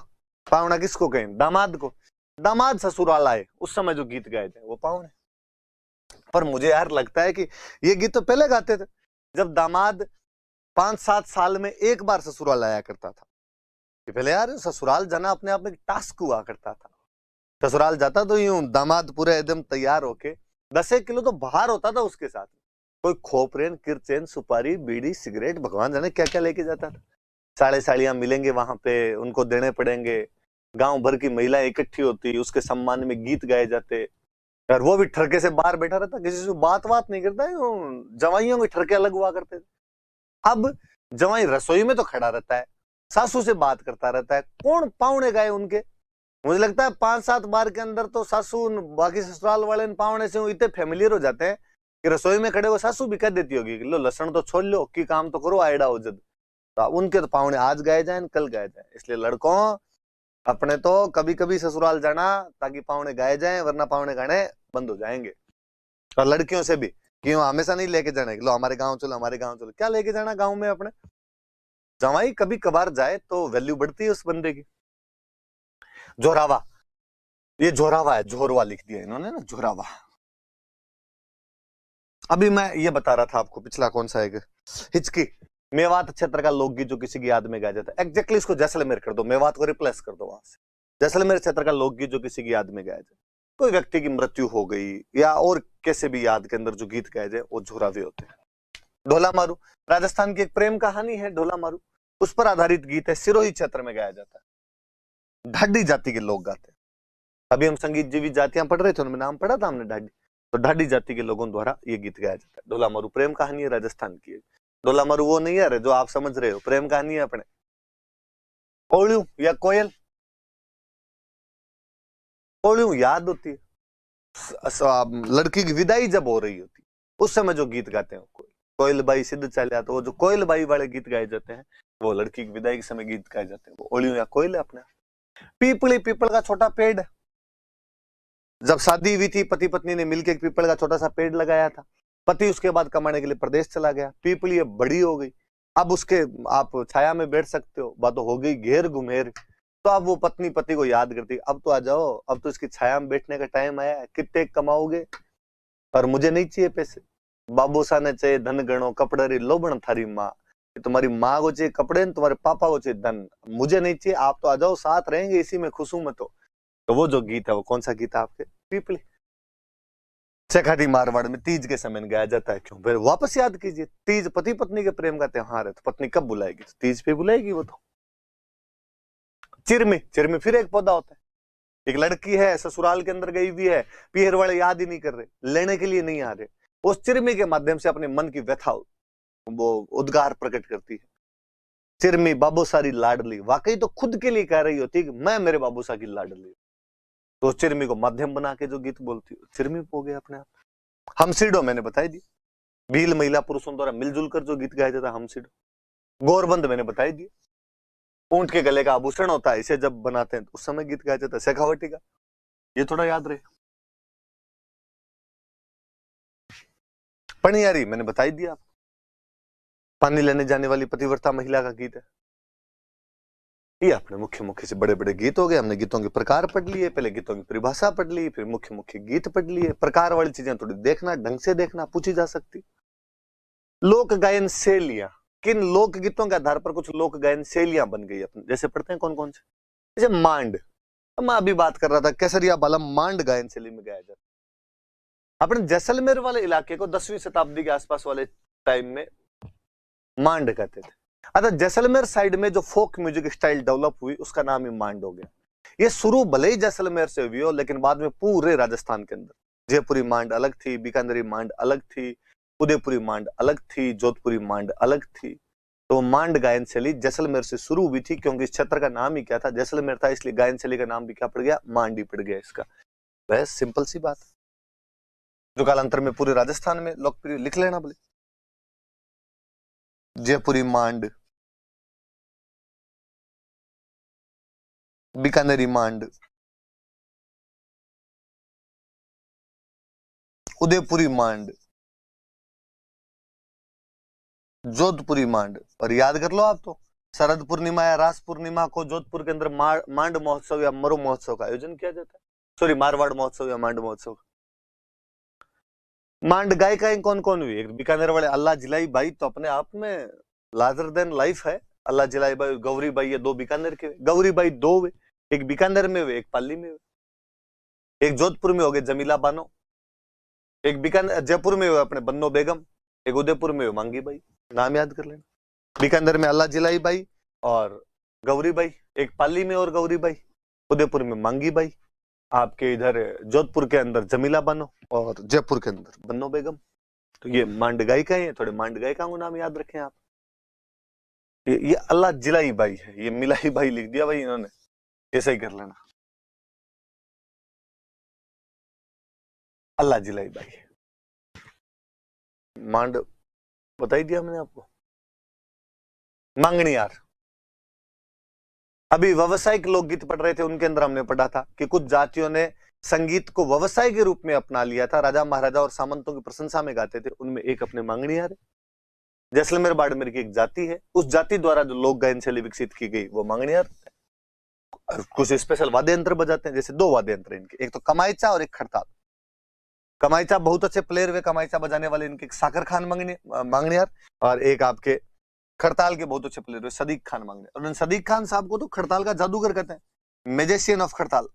पावना किसको कहें? दामाद को। दामाद ससुराल आए उस समय जो गीत गाए थे वो पावने। पर मुझे यार लगता है कि ये गीत तो पहले गाते थे, जब दामाद 5-7 साल में एक बार ससुराल आया करता था। पहले यार ससुराल जाना अपने आप में टास्क हुआ करता था। ससुराल जाता तो यूं दामाद पूरे एकदम तैयार होके, 10 किलो तो बाहर होता था उसके साथ, कोई खोपरेन, किरचेन, सुपारी, बीड़ी, सिगरेट, भगवान जाने क्या क्या लेके जाता था। साड़े साड़ियां मिलेंगे वहां पे, उनको देने पड़ेंगे। गांव भर की महिलाएं इकट्ठी होती, उसके सम्मान में गीत गाए जाते, और वो भी ठरके से बाहर बैठा रहता, किसी से बात नहीं करता। जवाइयों के ठरके अलग हुआ करते थे। अब जवाई रसोई में तो खड़ा रहता है, सासू से बात करता रहता है, कौन पावने गाए उनके? मुझे लगता है 5-7 बार के अंदर तो सासू बाकी ससुराल वाले पावने से इतने फेमिलियर हो जाते हैं कि रसोई में खड़े वो सासू भी कह देती होगी, लो लसन तो छोड़ लो, की काम तो करो, आयडा हो जद। तो उनके तो पावने आज गाए जाए, कल गाए जाए। इसलिए लड़कों, अपने तो कभी कभी ससुराल जाना ताकि पावने गाए जाए, वरना पावने गाने बंद हो जाएंगे। और लड़कियों से भी क्यों हमेशा नहीं लेके जाने, लो हमारे गांव चलो, हमारे गांव चलो, क्या लेके जाना गांव में अपने? जवाई कभी कभार जाए तो वैल्यू बढ़ती है उस बंदे की। जोरावा, ये जोरावा है, जोरवा लिख दिया इन्होंने ना, जोरावा। अभी मैं ये बता रहा था आपको, पिछला कौन सा है, हिचकी, मेवात क्षेत्र का लोकगीत जो किसी की याद में गाया जाता है। एग्जैक्टली इसको जैसलमेर कर दो, मेवात को रिप्लेस कर दो वहां से। जैसलमेर क्षेत्र का लोकगीत जो किसी की याद में गाया जाए, कोई व्यक्ति की मृत्यु हो गई या और कैसे भी याद के अंदर जो गीत गाए जाए वो झोरावे होते हैं। ढोला मारू, राजस्थान की एक प्रेम कहानी है ढोला मारू, उस पर आधारित गीत है, सिरोही क्षेत्र में गाया जाता है। ढाडी जाति के लोग गाते हैं। अभी हम संगीत जीवित जातियां पढ़ रहे थे, उनमें नाम पढ़ा था हमने ढाडी, तो ढाडी जाति के लोगों द्वारा ये गीत गाया जाता है। ढोला मारू प्रेम कहानी है, राजस्थान की है। ढोला मारू वो नहीं है जो आप समझ रहे हो, प्रेम कहानी है अपने। ओल्यू या कोयल, ओल्यू याद होती है, लड़की की विदाई जब हो रही होती उस समय जो गीत गाते हैं कोयल बाई सिद्ध चालिया, तो वो जो कोयल बाई वाले गीत गाए जाते हैं वो लड़की की विदाई के समय गीत गाए जाते हैं, वो ओलियो या कोयल है अपने। पीपली, पीपल का छोटा पेड़, जब शादी हुई थी पति पत्नी ने मिलकर एक पीपल का छोटा सा पेड़ लगाया था। पति उसके बाद कमाने के लिए प्रदेश चला गया, पीपली अब बड़ी हो गई, अब उसके आप छाया में बैठ सकते हो, बात हो गई घेर घुमेर। तो अब वो पत्नी पति को याद करती, अब तो आ जाओ, अब तो इसकी छाया में बैठने का टाइम आया है, कितने कमाओगे, और मुझे नहीं चाहिए पैसे। बाबूसा ने चाहिए धन गणो कपड़े लोबण थारी माँ, तुम्हारी माँ को चाहिए कपड़े, तुम्हारे पापा को चाहिए धन, मुझे नहीं चाहिए, आप तो आ जाओ, साथ रहेंगे, इसी में खुश हूं मैं तो वो जो गीत है वो कौन सा गीत है आपके? पीपली। चखाटी मारवाड़ में तीज के समय गाया जाता है। क्यों? फिर वापस याद कीजिए, तीज पति पत्नी के प्रेम का त्योहार है, तो पत्नी कब बुलाएगी? तीज पे बुलाएगी वो तो। चिरमी, चिरमी फिर एक पौधा होता है। एक लड़की है ससुराल के अंदर गई हुई है, पीहर वाले याद ही नहीं कर रहे, लेने के लिए नहीं आ रहे, उस चिरमी के माध्यम से अपने मन की व्यथा वो उद्गार प्रकट करती है। चिरमी बाबूसारी लाडली, वाकई तो खुद के लिए कह रही होती कि मैं मेरे बाबूसा की लाडली, तो चिरमी को माध्यम बना के जो गीत बोलती है चिरमी हो गया अपने आप। हमसिडो मैंने बताई दी, भील महिला पुरुषों द्वारा मिलजुल कर जो गीत गाया जाता है हमसिडो। गोरबंद मैंने बताई दी, ऊंट के गले का आभूषण होता है, इसे जब बनाते हैं तो उस समय गीत गाया जाता है। शेखावटी का, ये थोड़ा याद रहे। पनियारी मैंने बताई दिया, पानी लेने जाने वाली पतिव्रता महिला का गीत है। ये अपने मुख्य मुख्य से बड़े बड़े गीत हो गए। हमने गीतों के प्रकार पढ़ लिए, पहले गीतों की परिभाषा पढ़ ली, फिर मुख्य मुख्य गीत पढ़ लिए। प्रकार वाली चीजें थोड़ी देखना, ढंग से देखना, पूछी जा सकती। लोक गायन शैलियां, किन लोक गीतों के आधार पर कुछ लोक गायन शैलियां बन गई अपने, जैसे पढ़ते हैं कौन कौन से? जैसे मांड, मैं अभी बात कर रहा था, केसरिया बालम मांड गायन शैली में गाया जाता। अपने जैसलमेर वाले इलाके को 10वीं शताब्दी के आसपास वाले टाइम में मांड कहते थे। अच्छा, जैसलमेर साइड में जो फोक म्यूजिक स्टाइल डेवलप हुई उसका नाम ही मांड हो गया। ये शुरू भले ही जैसलमेर से हुई हो, लेकिन बाद में पूरे राजस्थान के अंदर जयपुरी मांड अलग थी, बीकानेरी मांड अलग थी, उदयपुरी मांड अलग थी, जोधपुरी मांड अलग थी। तो मांड गायन शैली जैसलमेर से शुरू हुई थी, क्योंकि इस क्षेत्र का नाम ही क्या था, जैसलमेर था, इसलिए गायन शैली का नाम भी क्या पड़ गया, मांड ही पड़ गया इसका। बस सिंपल सी बात, जो कालांतर में पूरे राजस्थान में लोकप्रिय, लिख लेना बोले, जयपुरी मांड, बीकानेरी मांड, उदयपुरी मांड, जोधपुरी मांड। और याद कर लो आप तो, शरद पूर्णिमा या रास पूर्णिमा को जोधपुर के अंदर मांड महोत्सव या मरु महोत्सव का आयोजन किया जाता है, सॉरी मारवाड़ महोत्सव या मांड महोत्सव। मांड गायिकाएं कौन कौन हुई, एक बीकानेर वाले अल्लाह जिलाई बाई तो अपने आप में लार्जर देन लाइफ है। अल्लाह जिलाई बाई, गौरी बाई, ये दो बीकानेर के, गौरी बाई दो हुए, एक बीकानेर में हुए, एक पाली में हुए। एक जोधपुर में हो गए जमीला बानो, एक बीकानेर जयपुर में हुए अपने बन्नो बेगम, एक उदयपुर में हुए मांगी बाई। नाम याद कर लेना, बीकानेर में अल्लाह जिलाई बाई और गौरी बाई, एक पाली में और गौरी बाई, उदयपुर में मांगी बाई, आपके इधर जोधपुर के अंदर जमीला बानो और जयपुर के अंदर बन्नो बेगम। तो ये मांड गायिका है, थोड़े मांड गायिकाओं को नाम याद रखें आप। ये अल्लाह जिलाई बाई है, ये मिलाई बाई लिख दिया भाई इन्होंने, ऐसा ही कर लेना, अल्लाह जिलाई बाई। मांड बताई दिया मैंने आपको। मांगणियार, अभी व्यवसायिक लोकगीत पढ़ रहे थे, उनके अंदर हमने पढ़ा था कि कुछ जातियों ने संगीत को व्यवसाय के रूप में अपना लिया था, राजा महाराजा और सामंतों की प्रशंसा में गाते थे। उनमें एक अपने मांगणियार है, जैसलमेर बाड़मेर की एक जाति है, उस जाति द्वारा जो लोक गायन शैली विकसित की गई वो मांगणियार। कुछ स्पेशल वाद्य यंत्र बजाते हैं, जैसे दो वाद्य यंत्र इनके, एक तो कमाईचा और एक खड़ताल। कमाईचा बहुत अच्छे प्लेयर हुए कमाईचा बजाने वाले, इनके साकर खान मांगणियार, और एक आपके खड़ताल के बहुत अच्छे प्लेयर हुए सदीक खान मांगणियार। और सदीक खान साहब को तो खड़ताल का जादूगर कहते हैं, मैजिशियन ऑफ खड़ताल।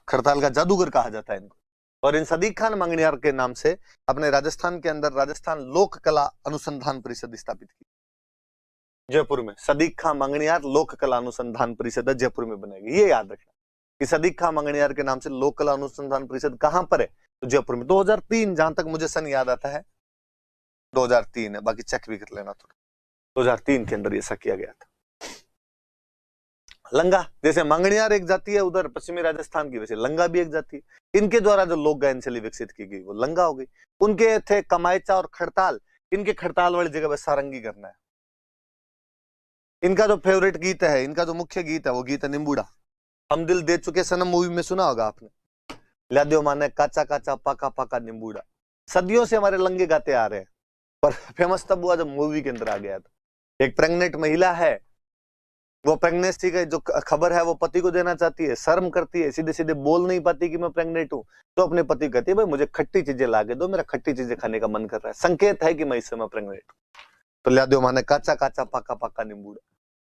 खड़ताल का जादूगर कहा जाता है इनको। और इन सदीक खान मांगणियार के नाम से अपने राजस्थान के अंदर राजस्थान लोक कला अनुसंधान परिषद स्थापित की जयपुर में। सदीक खान मांगणियार लोक कला अनुसंधान परिषद जयपुर में बनेगी, ये याद रखना कि सदीक खान मांगणियार के नाम से लोक कला अनुसंधान परिषद कहां पर है, तो जयपुर में। 2003 जहां तक मुझे सन याद आता है 2003 है, बाकी चेक भी कर लेना थोड़ा। 2003 के अंदर ऐसा किया गया था। लंगा, जैसे मांगणियार एक जाति है उधर पश्चिमी राजस्थान की, वैसे लंगा भी एक जाति है। इनके द्वारा जो लोक गायन शैली विकसित की गई वो लंगा हो गई। उनके थे कमाईचा और खड़ताल, इनके खड़ताल वाली जगह पर सारंगी करना है। इनका जो फेवरेट गीत है, इनका जो मुख्य गीत है वो गीत है निम्बूडा। हम दिल दे चुके सनम मूवी में सुना होगा आपने, लाद्यो माने काचा काचा पाका पाका निम्बूडा। सदियों से हमारे लंगे गाते आ रहे हैं, पर फेमस तब हुआ जब मूवी के अंदर आ गया था। एक प्रेग्नेंट महिला है, वो प्रेगनेंसी का जो खबर है वो पति को देना चाहती है, शर्म करती है, सीधे सीधे बोल नहीं पाती कि मैं प्रेग्नेंट हूं, तो अपने पति को कहती है भाई मुझे खट्टी चीजें ला के दो, मेरा खट्टी चीजें खाने का मन कर रहा है, संकेत है कि मैं इस समय प्रेग्नेंट हूं। तो लाद्यो माने काचा काचा पाका पाका निम्बूडा,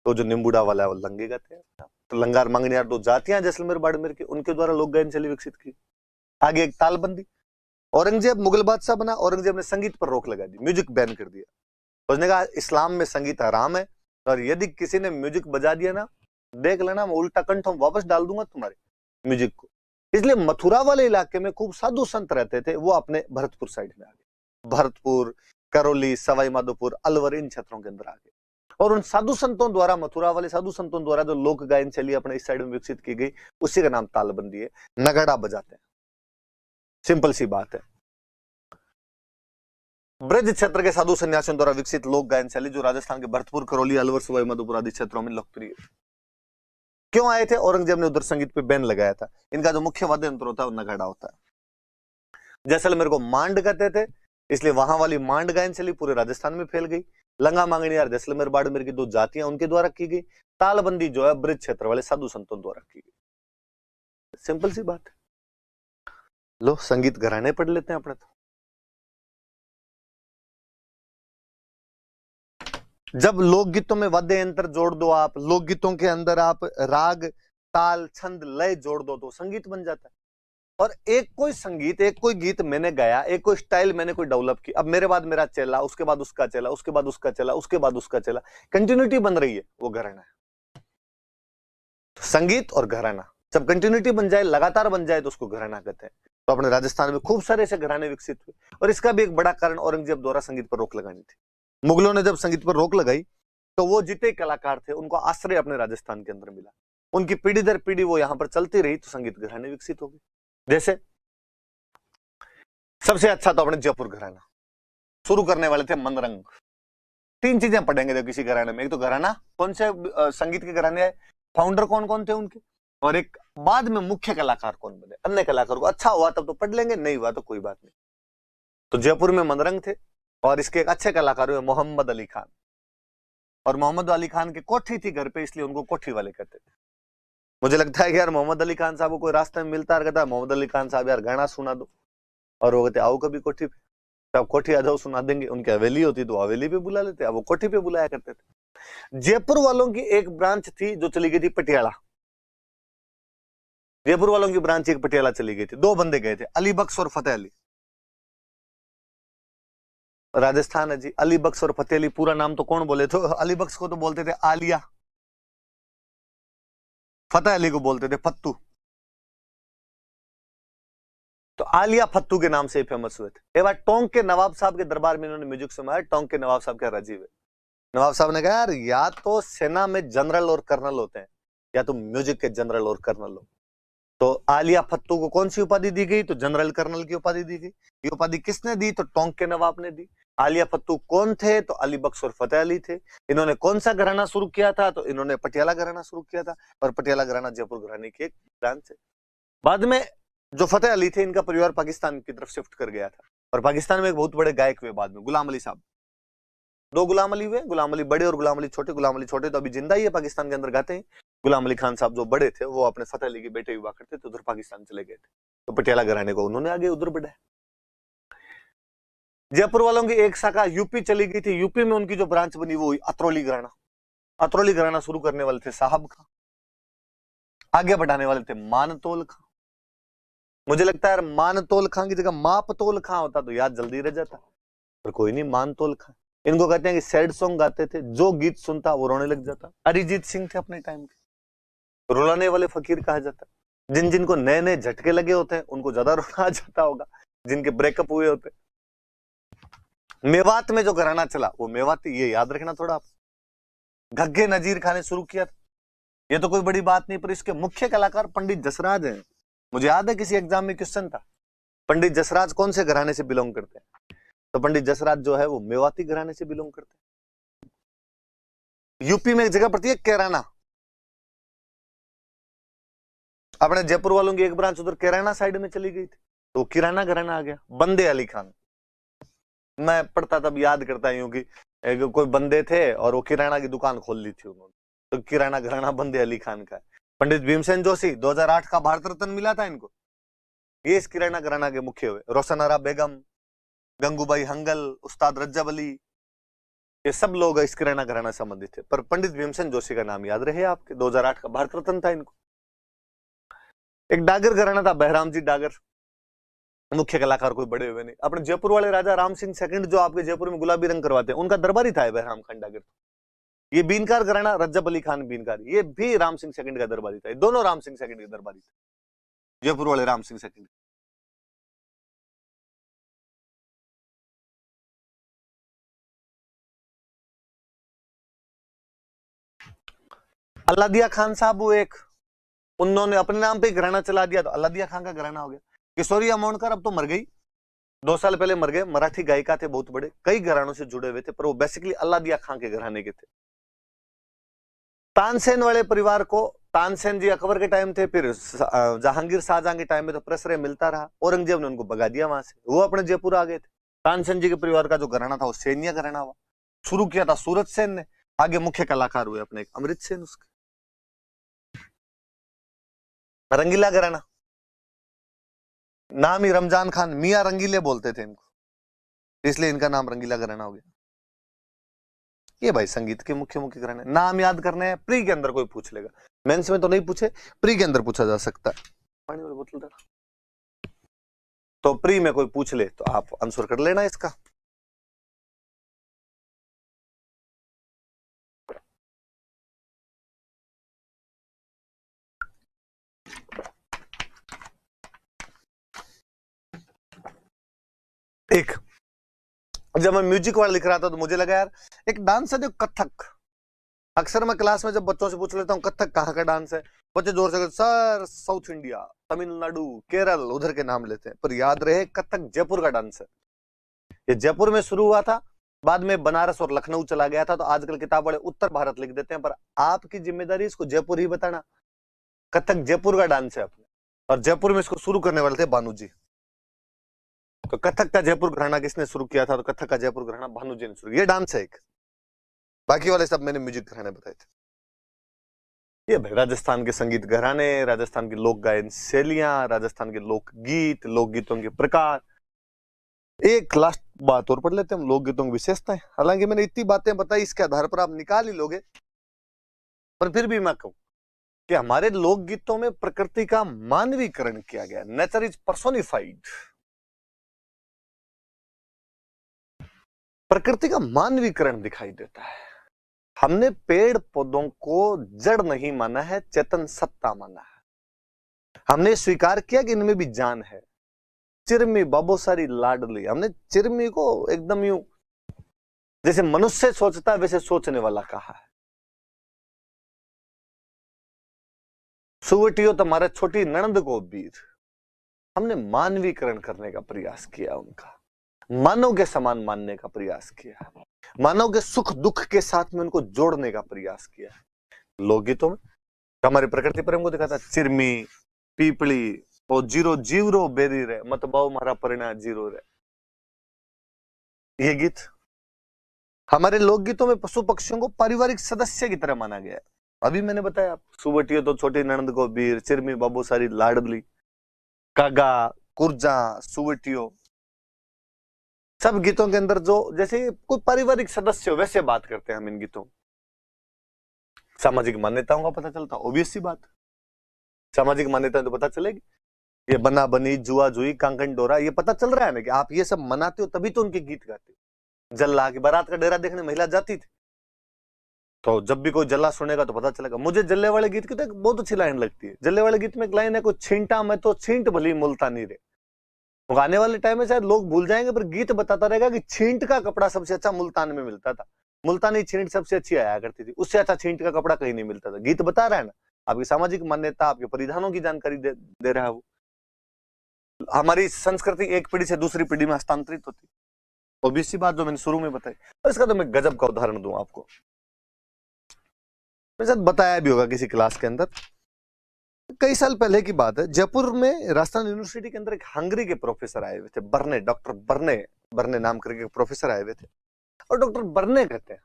तो जो निम्बूडा वाला है वो लंगे गाते हैं। तो लंगार मांगणियार दो जातियां जैसलमेर बाड़मेर की, उनके द्वारा लोक गायन शैली विकसित की। आगे एक तालबंदी, औरंगजेब मुगल बादशाह बना, औरंगजेब ने संगीत पर रोक लगा दी, म्यूजिक बैन कर दिया। उसने कहा इस्लाम में संगीत हराम है, और यदि किसी ने म्यूजिक बजा दिया ना, देख लेना मैं उल्टा कंठ वापस डाल दूंगा तुम्हारे म्यूजिक को। इसलिए मथुरा वाले इलाके में खूब साधु संत रहते थे, वो अपने भरतपुर साइड में आ गए, भरतपुर, करौली, सवाई माधोपुर, अलवर, इन क्षेत्रों के अंदर आ गए। और उन साधु संतों द्वारा, मथुरा वाले साधु संतों द्वारा जो लोक गायन शैली अपने इस साइड में विकसित की गई, उसी का नाम तालबंदी है। नगाड़ा बजाते हैं, सिंपल सी बात है। ब्रज क्षेत्र के साधु सन्यासियों द्वारा विकसित लोक गायन शैली जो राजस्थान के भरतपुर, करौली, अलवर, सवाई माधोपुर आदि क्षेत्रों में लोकप्रिय क्यों आए थे? औरंगजेब ने उधर संगीत पे बैन लगाया था। इनका जो मुख्य वाद्य यंत्र होता है वो नगाड़ा होता है। जैसलमेर को मांड कहते थे, इसलिए वहां वाली मांड गायन शैली पूरे राजस्थान में फैल गई। लंगा मांगणियार जैसलमेर बाड़मेर की दो जातियां उनके द्वारा की गई। तालबंदी जो है ब्रज क्षेत्र वाले साधु संतों द्वारा की गई। सिंपल सी बात है। लो संगीत घराने पढ़ लेते हैं अपने तो। जब लोकगीतों में वाद्य यंत्र जोड़ दो आप, लोकगीतों के अंदर आप राग, ताल, छंद, लय जोड़ दो तो संगीत बन जाता है। और एक कोई संगीत, एक कोई गीत मैंने गाया, एक कोई स्टाइल मैंने कोई डेवलप की, अब मेरे बाद मेरा चला, उसके बाद उसका चला, उसके बाद उसका चला, उसके बाद उसका चला, कंटिन्यूटी बन रही है, वो घराना है। तो संगीत और घराना जब कंटिन्यूटी बन जाए, लगातार बन जाए, तो उसको घराना कहते हैं। तो अपने राजस्थान में खूब सारे ऐसे घराने विकसित हुए, और इसका भी एक बड़ा कारण औरंगजेब द्वारा संगीत पर रोक लगानी थी। मुगलों ने जब संगीत पर रोक लगाई तो वो जितने कलाकार थे उनको आश्रय अपने राजस्थान के अंदर मिला, उनकी पीढ़ी दर पीढ़ी वो यहां पर चलती रही, तो संगीत घराने विकसित हो गए। जैसे सबसे अच्छा तो अपने जयपुर घराना, शुरू करने वाले थे मनरंग। 3 चीजें पढ़ेंगे जब किसी घराने में, एक तो घराना कौन से संगीत के घराने है, फाउंडर कौन कौन थे उनके, और एक बाद में मुख्य कलाकार कौन बने, अन्य कलाकार को अच्छा हुआ तब तो पढ़ लेंगे, नहीं हुआ तो कोई बात नहीं। तो जयपुर में मनरंग थे, और इसके एक अच्छे कलाकार हुए मोहम्मद अली खान, और मोहम्मद अली खान की कोठी थी घर पे, इसलिए उनको कोठी वाले कहते थे। मुझे लगता है कि यार मोहम्मद अली खान साहब को कोई रास्ते में मिलता है, कहता है मोहम्मद अली खान साहब यार गाना सुना दो, और वो कहते आओ कभी कोठी पे, तब कोठी आ जाओ सुना देंगे। उनकी हवेली होती तो हवेली पे बुला लेते, अब वो कोठी पे बुलाया करते थे। जयपुर वालों की एक ब्रांच थी जो चली गई थी पटियाला, जयपुर वालों की ब्रांच एक पटियाला चली गई थी, 2 बंदे गए थे, अली बख्श और फतेह अली। राजस्थान है जी, अली बख्श और फतेह अली, पूरा नाम तो कौन बोले, तो अली बख्श को तो बोलते थे आलिया, फतेह अली को बोलते थे फत्तू। तो आलिया फत्तू के नाम से फेमस हुए थे। एक बार टोंक के नवाब साहब के दरबार में इन्होंने म्यूजिक सुनाया, टोंक के नवाब साहब क्या राजीव है। नवाब साहब ने कहा यार या तो सेना में जनरल और कर्नल होते हैं, या तो म्यूजिक के जनरल और कर्नल हो। तो आलिया फत्तू को कौन सी उपाधि दी गई, तो जनरल कर्नल की उपाधि दी गई। ये उपाधि किसने दी, तो टोंक के नवाब ने दी। आलिया फत्तू कौन थे, तो अली बख्श और फतेह अली थे। इन्होंने कौन सा घराना शुरू किया था, तो इन्होंने पटियाला घराना शुरू किया था, और पटियाला घराना जयपुर घराने की एक ब्रांच है। बाद में जो फतेह अली थे, इनका परिवार पाकिस्तान की तरफ शिफ्ट कर गया था, और पाकिस्तान में एक बहुत बड़े गायक हुए बाद में, गुलाम अली साहब। 2 गुलाम अली हुए, गुलाम अली बड़े और गुलाम अली छोटे। गुलाम अली छोटे तो अभी जिंदा ही है, पाकिस्तान के अंदर गाते हैं। गुलाम अली खान साहब जो बड़े थे, वो अपने फतेह अली के बेटे हुआ करते थे, उधर पाकिस्तान चले गए थे, तो पटियाला घराने को उन्होंने आगे उधर बढ़ाया। जयपुर वालों की एक शाखा यूपी चली गई थी, यूपी में उनकी जो ब्रांच बनी वो हुई अतरौली घराना। अतरौली घराना शुरू करने वाले थे साहब खां, आगे बढ़ाने वाले थे मानतोल खां। मुझे लगता है यार मानतोल खां की जगह मापतोल खां होता तो याद जल्दी रह जाता, पर कोई नहीं, मानतोल खां। इनको कहते हैं कि सैड सॉन्ग गाते थे, जो गीत सुनता वो रोने लग जाता। अरिजीत सिंह थे अपने टाइम के, रुलाने वाले फकीर कहा जाता है। जिन जिनको नए नए झटके लगे होते हैं उनको ज्यादा रोना आ जाता होगा, जिनके ब्रेकअप हुए होते। मेवात में जो घराना चला वो मेवाती, ये याद रखना थोड़ा आप। घग्गे नजीर खान ने शुरू किया था, ये तो कोई बड़ी बात नहीं, पर इसके मुख्य कलाकार पंडित जसराज हैं। मुझे याद है किसी एग्जाम में क्वेश्चन था, पंडित जसराज कौन से घराने से बिलोंग करते हैं, तो पंडित जसराज जो है वो मेवाती घराने से बिलोंग करते हैं। यूपी में एक जगह पड़ती है कैराना, अपने जयपुर वालों की एक ब्रांच उधर कैराना साइड में चली गई थी, तो किराना घराना आ गया। बंदे अली खान, मैं पढ़ता तब याद करता हूं कि कोई बंदे थे और वो किराना की दुकान खोल ली थी उन्होंने, तो किराना घराना बंदे अली खान का है। पंडित भीमसेन जोशी 2008 का भारत रत्न मिला था इनको, ये इस किराना घराना के मुख्य हुए। रोशन आरा बेगम, गंगूबाई हंगल, उस्ताद रज्जब अली, ये सब लोग इस किराना घराना संबंधित थे, पर पंडित भीमसेन जोशी का नाम याद रहे आपके, 2008 का भारत रत्न था इनको। एक डागर घराना था, बहराम जी डागर, मुख्य कलाकार कोई बड़े हुए नहीं। अपने जयपुर वाले राजा राम सिंह सेकंड जो आपके जयपुर में गुलाबी रंग करवाते हैं, उनका दरबारी था बहराम खान डागर। ये बीनकार घराना, रज्जब अली खान बीनकार, ये भी राम सिंह सेकंड का दरबारी था, दोनों राम सिंह सेकंड के दरबारी थे, जयपुर वाले राम सिंह सेकंड। अल्लादिया खान साहब वो एक, उन्होंने अपने नाम पे घराना चला दिया, तो अल्लादिया खान का घराना हो गया। किशोरी अमोणकर अब तो मर गई, 2 साल पहले मर गए, मराठी गायिका थे बहुत बड़े, कई घरानों से जुड़े हुए थे, पर वो बेसिकली अल्लादिया खान के घराने के थे। तानसेन वाले परिवार को, तानसेन जी अकबर के टाइम थे, फिर जहांगीर शाहजहां के टाइम में तो प्रश्रय मिलता रहा, औरंगजेब ने उनको भगा दिया वहां से, वो अपने जयपुर आ गए थे। तानसेन जी के परिवार का जो घराना था वो सैनिया घराना हुआ, शुरू किया था सूरत सेन ने, आगे मुख्य कलाकार हुए अपने अमृत सेन उसके। रंगीला घराना, नाम ही रमजान खान, मियां रंगीले बोलते थे इनको, इसलिए इनका नाम रंगीला घराना हो गया। ये भाई संगीत के मुख्य मुख्य घराने, नाम याद करने हैं, प्री के अंदर कोई पूछ लेगा, मेंस में तो नहीं पूछे, प्री के अंदर पूछा जा सकता है। पानी वाली बोतल देना। तो प्री में कोई पूछ ले तो आप आंसर कर लेना इसका। एक जब मैं म्यूजिक वाला लिख रहा था तो मुझे लगा यार एक डांस है जो कथक, अक्सर मैं क्लास में जब बच्चों से पूछ लेता हूँ कथक कहाँ का डांस है, बच्चे जोर से कहते sir south India, Tamil Nadu, Kerala, उधर के नाम लेते हैं, पर याद रहे कथक जयपुर का डांस है। ये जयपुर में शुरू हुआ था, बाद में बनारस और लखनऊ चला गया था, तो आजकल किताब वाले उत्तर भारत लिख देते हैं, पर आपकी जिम्मेदारी इसको जयपुर ही बताना। कथक जयपुर का डांस है अपने, और जयपुर में इसको शुरू करने वाले थे भानु जी। तो कथक का जयपुर घराना किसने शुरू किया था? तो कथक का जयपुर घराना भानु जी ने शुरू। ये डांस है एक, बाकी वाले सब मैंने म्यूजिक घराने बताए थे। ये भाई राजस्थान के संगीत घराने, राजस्थान की लोक गायन शैलियां, राजस्थान के लोकगीत, लोकगीतों के प्रकार। एक लास्ट बात और पढ़ लेते हैं हम, लोकगीतों की विशेषताएं। हालांकि मैंने इतनी बातें बताई, इसके आधार पर आप निकाल ही लोगे, पर फिर भी मैं कहूं कि हमारे लोकगीतों में प्रकृति का मानवीकरण किया गया, नेचर इज पर्सोनिफाइड। प्रकृति का मानवीकरण दिखाई देता है। हमने पेड़ पौधों को जड़ नहीं माना है, चेतन सत्ता माना है। हमने स्वीकार किया कि इनमें भी जान है। चिरमी बाबोसारी लाडली, हमने चिरमी को एकदम यूं जैसे मनुष्य सोचता है वैसे सोचने वाला कहा है। सुवटियो तुम्हारे छोटी ननद को वीर, हमने मानवीकरण करने का प्रयास किया, उनका मानव के समान मानने का प्रयास किया, मानव के सुख दुख के साथ में उनको जोड़ने का प्रयास किया है। लोकगीतों में हमारी प्रकृति प्रेम को दिखाता, चिरमी पीपली और जीरो जीवरो बेरी रे मत बाऊ मारा परिणा जीरो रे। ये गीत हमारे लोकगीतों में पशु पक्षियों को पारिवारिक सदस्य की तरह माना गया है। अभी मैंने बताया, सुवटियो तो छोटी ननद को वीर, चिरमी बाबूसारी लाडली, कागा, कुर्जा, सुवटियो, सब गीतों के अंदर जो जैसे कोई पारिवारिक सदस्य हो वैसे बात करते हैं हम इन गीतों। सामाजिक मान्यताओं का पता चलता, ऑब्वियस सी बात, सामाजिक मान्यताएं तो पता चलेगी। ये बना बनी, जुआ जुई, कांकन डोरा, ये पता चल रहा है ना कि आप ये सब मनाते हो, तभी तो उनके गीत गाते हो। जल्ला की बारात का डेरा देखने महिला जाती थी, तो जब भी कोई जल्ला सुनेगा तो पता चलेगा। मुझे जल्ले वाले गीत की तो बहुत अच्छी लाइन लगती है। जल्ले वाले गीत में एक लाइन है, कोई छींटा मैं तो छींट भली मुल्तानी रे। आने वाले टाइम में शायद लोग भूल जाएंगे, पर गीत बताता रहेगा कि छींट का कपड़ा सबसे अच्छा मुल्तान में मिलता था, मुल्तानी छींट सबसे अच्छी आया करती थी, उससे अच्छा छींट का कपड़ा कहीं नहीं मिलता था। गीत बता रहा है ना, आपकी सामाजिक मान्यता, आपके परिधानों की जानकारी दे रहा है वो। हमारी संस्कृति एक पीढ़ी से दूसरी पीढ़ी में हस्तांतरित होती, ऑब्वियस सी बात जो मैंने शुरू में बताई। और इसका तो मैं गजब का उदाहरण दूं आपको, मैं शायद बताया भी होगा किसी क्लास के अंदर। कई साल पहले की बात है, जयपुर में राजस्थान यूनिवर्सिटी के अंदर एक हंगरी के प्रोफेसर आए हुए थे, बर्ने, डॉक्टर बर्ने, बर्ने नाम करके प्रोफेसर आए हुए थे। और डॉक्टर बर्ने कहते हैं,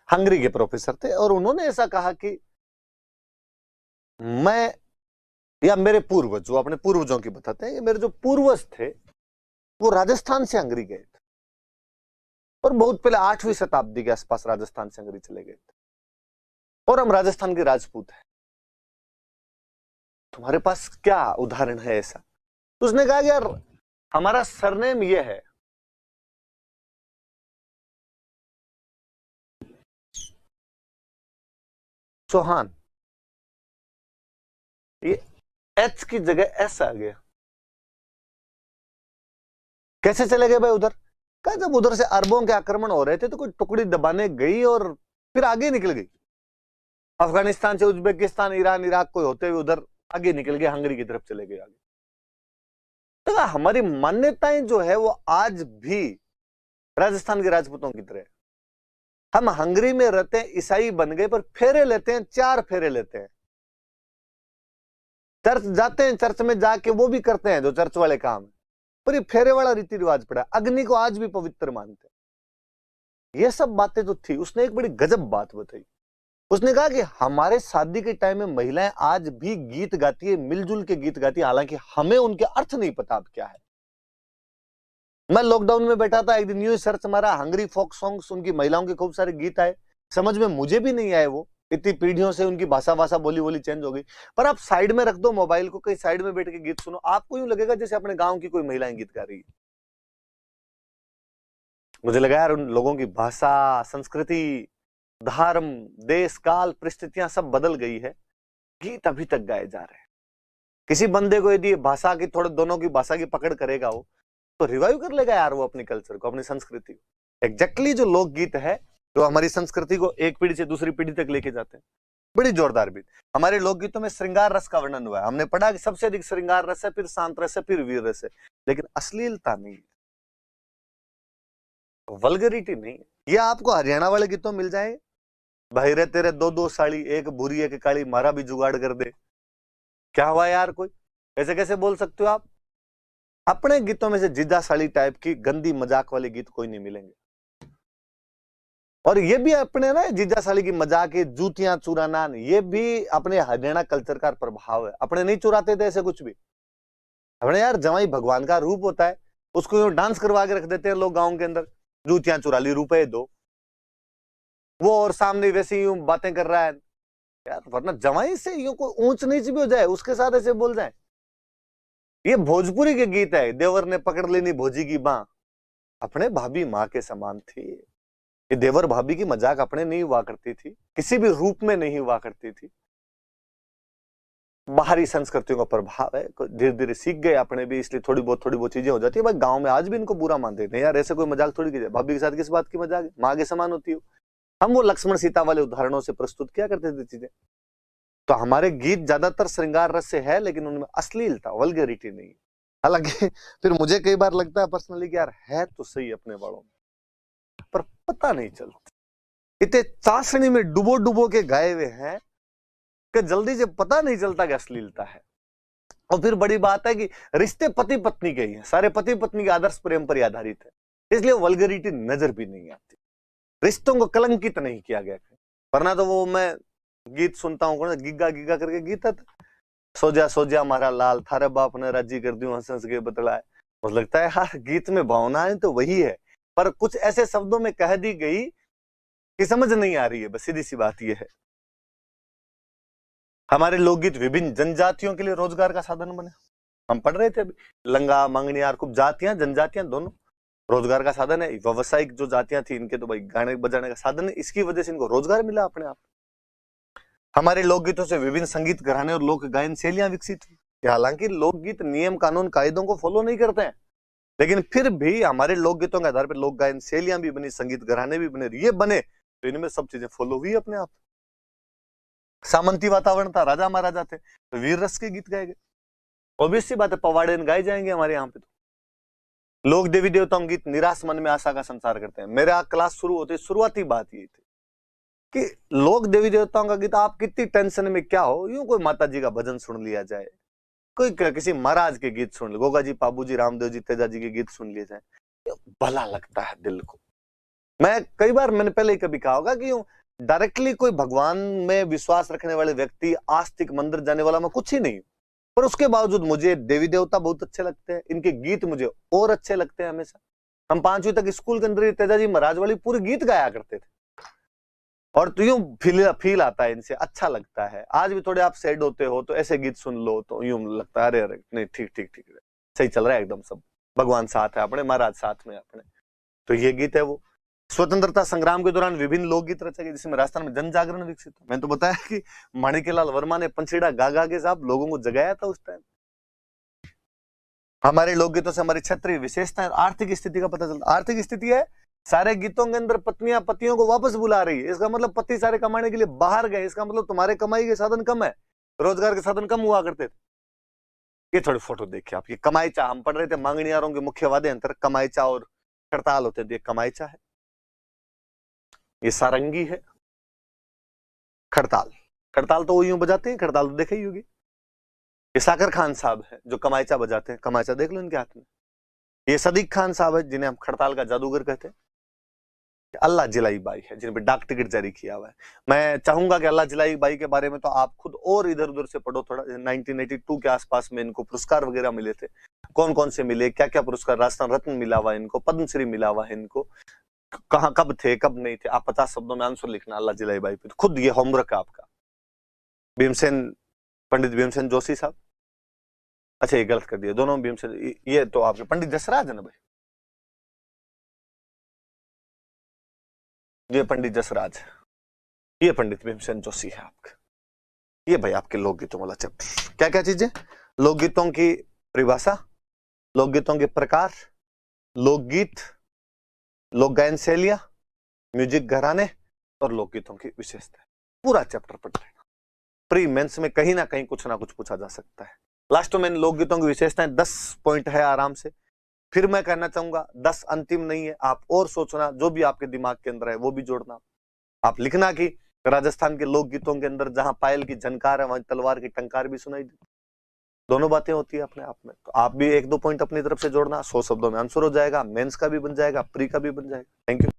हंगरी के प्रोफेसर थे, और उन्होंने ऐसा कहा कि मैं या मेरे पूर्वज, जो अपने पूर्वजों की बताते हैं, मेरे जो पूर्वज थे वो राजस्थान से हंगरी गए थे, और बहुत पहले 8वीं शताब्दी के आसपास राजस्थान से हंगरी चले गए थे, और हम राजस्थान के राजपूत हैं। तुम्हारे पास क्या उदाहरण है ऐसा? तो उसने कहा कि यार हमारा सरनेम ये है, चौहान, ये एच की जगह एस आ गया। कैसे चले गए भाई उधर? कहा जब उधर से अरबों के आक्रमण हो रहे थे तो कोई टुकड़ी दबाने गई और फिर आगे निकल गई। अफगानिस्तान से उज्बेकिस्तान, ईरान, इराक कोई होते हुए उधर आगे निकल गए, हंगरी की तरफ चले गए आगे। तो हमारी मान्यताएं जो है वो आज भी राजस्थान के राजपूतों की तरह। हम हंगरी में रहते हैं, ईसाई बन गए, पर फेरे लेते हैं, 4 फेरे लेते हैं। चर्च जाते हैं, चर्च में जाके वो भी करते हैं जो चर्च वाले काम, पर ये फेरे वाला रीति रिवाज पड़ा। अग्नि को आज भी पवित्र मानते हैं। ये सब बातें तो थी। उसने एक बड़ी गजब बात बताई। उसने कहा कि हमारे शादी के टाइम में महिलाएं आज भी गीत गाती है, मिलजुल के गीत गाती है, हालांकि हमें उनके अर्थ नहीं पता अब क्या है। मैं लॉकडाउन में बैठा था, एक दिन न्यू सर्च मारा, हंगरी फोक सॉन्ग्स, उनकी महिलाओं के खूब सारे गीत आए, समझ में मुझे भी नहीं आए वो, इतनी पीढ़ियों से उनकी भाषा बोली चेंज हो गई। पर आप साइड में रख दो मोबाइल को, कहीं साइड में बैठ के गीत सुनो, आपको यूं लगेगा जैसे अपने गांव की कोई महिलाएं गीत गा रही है। मुझे लगा यार उन लोगों की भाषा, संस्कृति, धर्म, देश काल, परिस्थितियां सब बदल गई है, गीत अभी तक गाए जा रहे हैं। किसी बंदे को यदि भाषा की, थोड़े दोनों की भाषा की पकड़ करेगा वो, तो रिवाइव कर लेगा यार वो अपनी कल्चर को, अपनी संस्कृति को। एग्जैक्टली जो लोकगीत है जो हमारी संस्कृति को एक पीढ़ी से दूसरी पीढ़ी तक लेके जाते हैं, बड़ी जोरदार बीत। हमारे लोकगीतों में श्रृंगार रस का वर्णन हुआ है, हमने पढ़ा कि सबसे अधिक श्रृंगार रस है, फिर शांत रस है, फिर वीर रस है, लेकिन अश्लीलता नहीं है, वल्गरिटी नहीं है। ये आपको हरियाणा वाले गीतों मिल जाए, भाई रे तेरे दो दो साड़ी, एक बुरी एक काली, मारा भी जुगाड़ कर दे। क्या हुआ यार, कोई ऐसे कैसे बोल सकते हो आप? अपने गीतों में से जीजा साड़ी टाइप की गंदी मजाक वाले गीत कोई नहीं मिलेंगे। और ये भी अपने ना जीजा साड़ी की मजाक, जूतियां चुराना, ये भी अपने हरियाणा कल्चर का प्रभाव है। अपने नहीं चुराते थे ऐसे कुछ भी। अपने यार जवाई भगवान का रूप होता है, उसको डांस करवा के रख देते हैं लोग गांव के अंदर, जूतियां चुरा ली, रुपए दो, वो और सामने वैसे यूं बातें कर रहा है यार। वरना जवाई से यूं कोई ऊंच नीच भी हो जाए उसके साथ ऐसे बोल जाए। ये भोजपुरी के गीत है, देवर ने पकड़ लेनी भोजी की बां, अपने भाभी माँ के समान थी। ये देवर भाभी की मजाक अपने नहीं हुआ करती थी, किसी भी रूप में नहीं हुआ करती थी। बाहरी संस्कृतियों का प्रभाव है, धीरे धीरे सीख गए अपने भी, इसलिए थोड़ी बहुत चीजें हो जाती है। भाई गांव में आज भी इनको बुरा मानते हैं यार, ऐसे कोई मजाक थोड़ी की जाए, भाभी के साथ किस बात की मजाक है, माँ के समान होती हो। हम वो लक्ष्मण सीता वाले उदाहरणों से प्रस्तुत किया करते थे चीजें। तो हमारे गीत ज्यादातर श्रृंगार रस से है, लेकिन उनमें अश्लीलता, वल्गैरिटी नहीं है। हालांकि फिर मुझे कई बार लगता है पर्सनली कि यार है तो सही अपने वालों में, पर पता नहीं चलता, इतने चाशनी में डुबो डुबो के गाए हुए हैं कि जल्दी से पता नहीं चलता कि अश्लीलता है। और फिर बड़ी बात है कि रिश्ते पति पत्नी के ही हैं, सारे पति पत्नी के आदर्श प्रेम पर आधारित है, इसलिए वल्गैरिटी नजर भी नहीं आती। रिश्तों को कलंकित नहीं किया गया। वरना तो वो मैं गीत सुनता हूँ, गिग्गा गिग्गा करके गीत है, सो जा हमारा लाल, थारे बाप ने राजी कर दियो, हंस हंस के बतलाए। मुझे लगता है यार गीत में भावनाएं तो वही है, पर कुछ ऐसे शब्दों में कह दी गई कि समझ नहीं आ रही है। बस सीधी सी बात यह है। हमारे लोकगीत विभिन्न जनजातियों के लिए रोजगार का साधन बने। हम पढ़ रहे थे अभी, लंगा मंगनियार, खूब जातियां जनजातियां दोनों रोजगार का साधन है। व्यवसायिक जो जातियां थी इनके तो भाई गाने बजाने का साधन है, इसकी वजह से इनको रोजगार मिला अपने आप। हमारे लोकगीतों से विभिन्न संगीत घराने और लोक गायन शैलियां विकसित हुई। हालांकि लोकगीत नियम कानून कायदों को फॉलो नहीं करते हैं, लेकिन फिर भी हमारे लोकगीतों के आधार पर लोक गायन शैलियां भी बनी, संगीत घराने भी बने। ये बने तो इनमें सब चीजें फॉलो हुई अपने आप। सामंती वातावरण था, राजा महाराजा थे, तो वीर रस के गीत गाए गए। ऑब्वियस सी बात है, पवाड़े गाए जाएंगे हमारे यहाँ पे। तो लोक देवी देवताओं गीत निराश मन में आशा का संचार करते हैं। मेरा क्लास शुरू होते शुरुआती बात ये थी कि लोक देवी देवताओं का गीत, आप कितनी टेंशन में क्या हो, यूं कोई माता जी का भजन सुन लिया जाए, कोई किसी महाराज के गीत सुन ले, गोगा जी, पाबू जी, रामदेव जी, तेजा जी के गीत सुन लिए जाए, भला लगता है दिल को। मैं कई बार, मैंने पहले ही कभी कहा होगा कि डायरेक्टली कोई भगवान में विश्वास रखने वाले व्यक्ति, आस्तिक, मंदिर जाने वाला मैं कुछ ही नहीं, पर उसके बावजूद मुझे देवी देवता बहुत अच्छे लगते हैं, इनके गीत मुझे और अच्छे लगते हैं हमेशा। हम 5वीं तक स्कूल के अंदर तेजा जी महाराज वाली पूरे गीत गाया करते थे, और तो यूं फील आता है इनसे, अच्छा लगता है। आज भी थोड़े आप सैड होते हो तो ऐसे गीत सुन लो तो यूं लगता है अरे अरे नहीं, ठीक ठीक ठीक, सही चल रहा है एकदम, सब भगवान साथ है अपने, महाराज साथ में अपने। तो ये गीत है वो। स्वतंत्रता संग्राम के दौरान विभिन्न लोकगीत रचे गए, जिसमें राजस्थान में जन जागरण विकसित हुआ। मैंने तो बताया कि माणिक्यलाल वर्मा ने पंचीड़ा गा गा के साहब लोगों को जगाया था उस टाइम। हमारे लोकगीतों से हमारी क्षेत्रीय विशेषताएं, आर्थिक स्थिति का पता चलता। आर्थिक स्थिति है, सारे गीतों के अंदर पत्नियां पतियों को वापस बुला रही है, इसका मतलब पति सारे कमाने के लिए बाहर गए, इसका मतलब तुम्हारे कमाई के साधन कम है, रोजगार के साधन कम हुआ करते थे। ये थोड़ी फोटो देखिए आप, ये कमाईचा, हम पढ़ रहे थे मांगनियारों के मुख्य वाद्य अंतर कमाईचा और खड़ताल होते थे। कमाईचा है, ये सारंगी है, खड़ताल, खड़ताल तो वो यूं बजाते हैं, खड़ताल तो देखे ही होगी। ये साकर खान साहब है जो कमाईचा बजाते हैं, कमाईचा देख लो इनके हाथ में। ये सदीक खान साहब है जिन्हें हम खड़ताल का जादूगर कहते हैं। अल्लाह जिलाई बाई है जिन पे डाक टिकट जारी किया हुआ है। मैं चाहूंगा कि अल्लाह जिलाई बाई के बारे में तो आप खुद और इधर उधर से पढ़ो थोड़ा। 1982 के आसपास में इनको पुरस्कार वगैरह मिले थे, कौन कौन से मिले, क्या क्या पुरस्कार, राजस्थान रत्न मिला हुआ है इनको, पद्मश्री मिला हुआ है इनको। कहाँ कब थे कब नहीं थे, आप 50 शब्दों में आंसर लिखना अल्लाह जिलाई भाई पे, खुद ये होमवर्क है आपका। भीमसेन, पंडित भीमसेन जोशी साहब, अच्छा ये गलत कर दिया दोनों भीमसेन, ये तो आपके पंडित जसराज है ना भाई, ये पंडित जसराज, ये पंडित भीमसेन जोशी है आपका। ये भाई आपके लोकगीतों वाला चैप्टर, क्या क्या चीजें, लोकगीतों की परिभाषा, लोकगीतों के प्रकार, लोकगीत, लोक गायन शैलियां, म्यूजिक घराने और लोकगीतों की विशेषता, पूरा चैप्टर पढ़ लेना। प्री मेंस में कहीं ना कहीं कुछ ना कुछ पूछा जा सकता है। लास्ट में लोकगीतों की विशेषताएं 10 पॉइंट है आराम से। फिर मैं कहना चाहूंगा 10 अंतिम नहीं है, आप और सोचना, जो भी आपके दिमाग के अंदर है वो भी जोड़ना। आप लिखना कि राजस्थान के लोकगीतों के अंदर जहां पायल की झनकार है वहां तलवार की टंकार भी सुनाई देती, दोनों बातें होती है अपने आप में। तो आप भी 1-2 पॉइंट अपनी तरफ से जोड़ना, 100 शब्दों में आंसर हो जाएगा, मेंस का भी बन जाएगा, प्री का भी बन जाएगा। Thank you.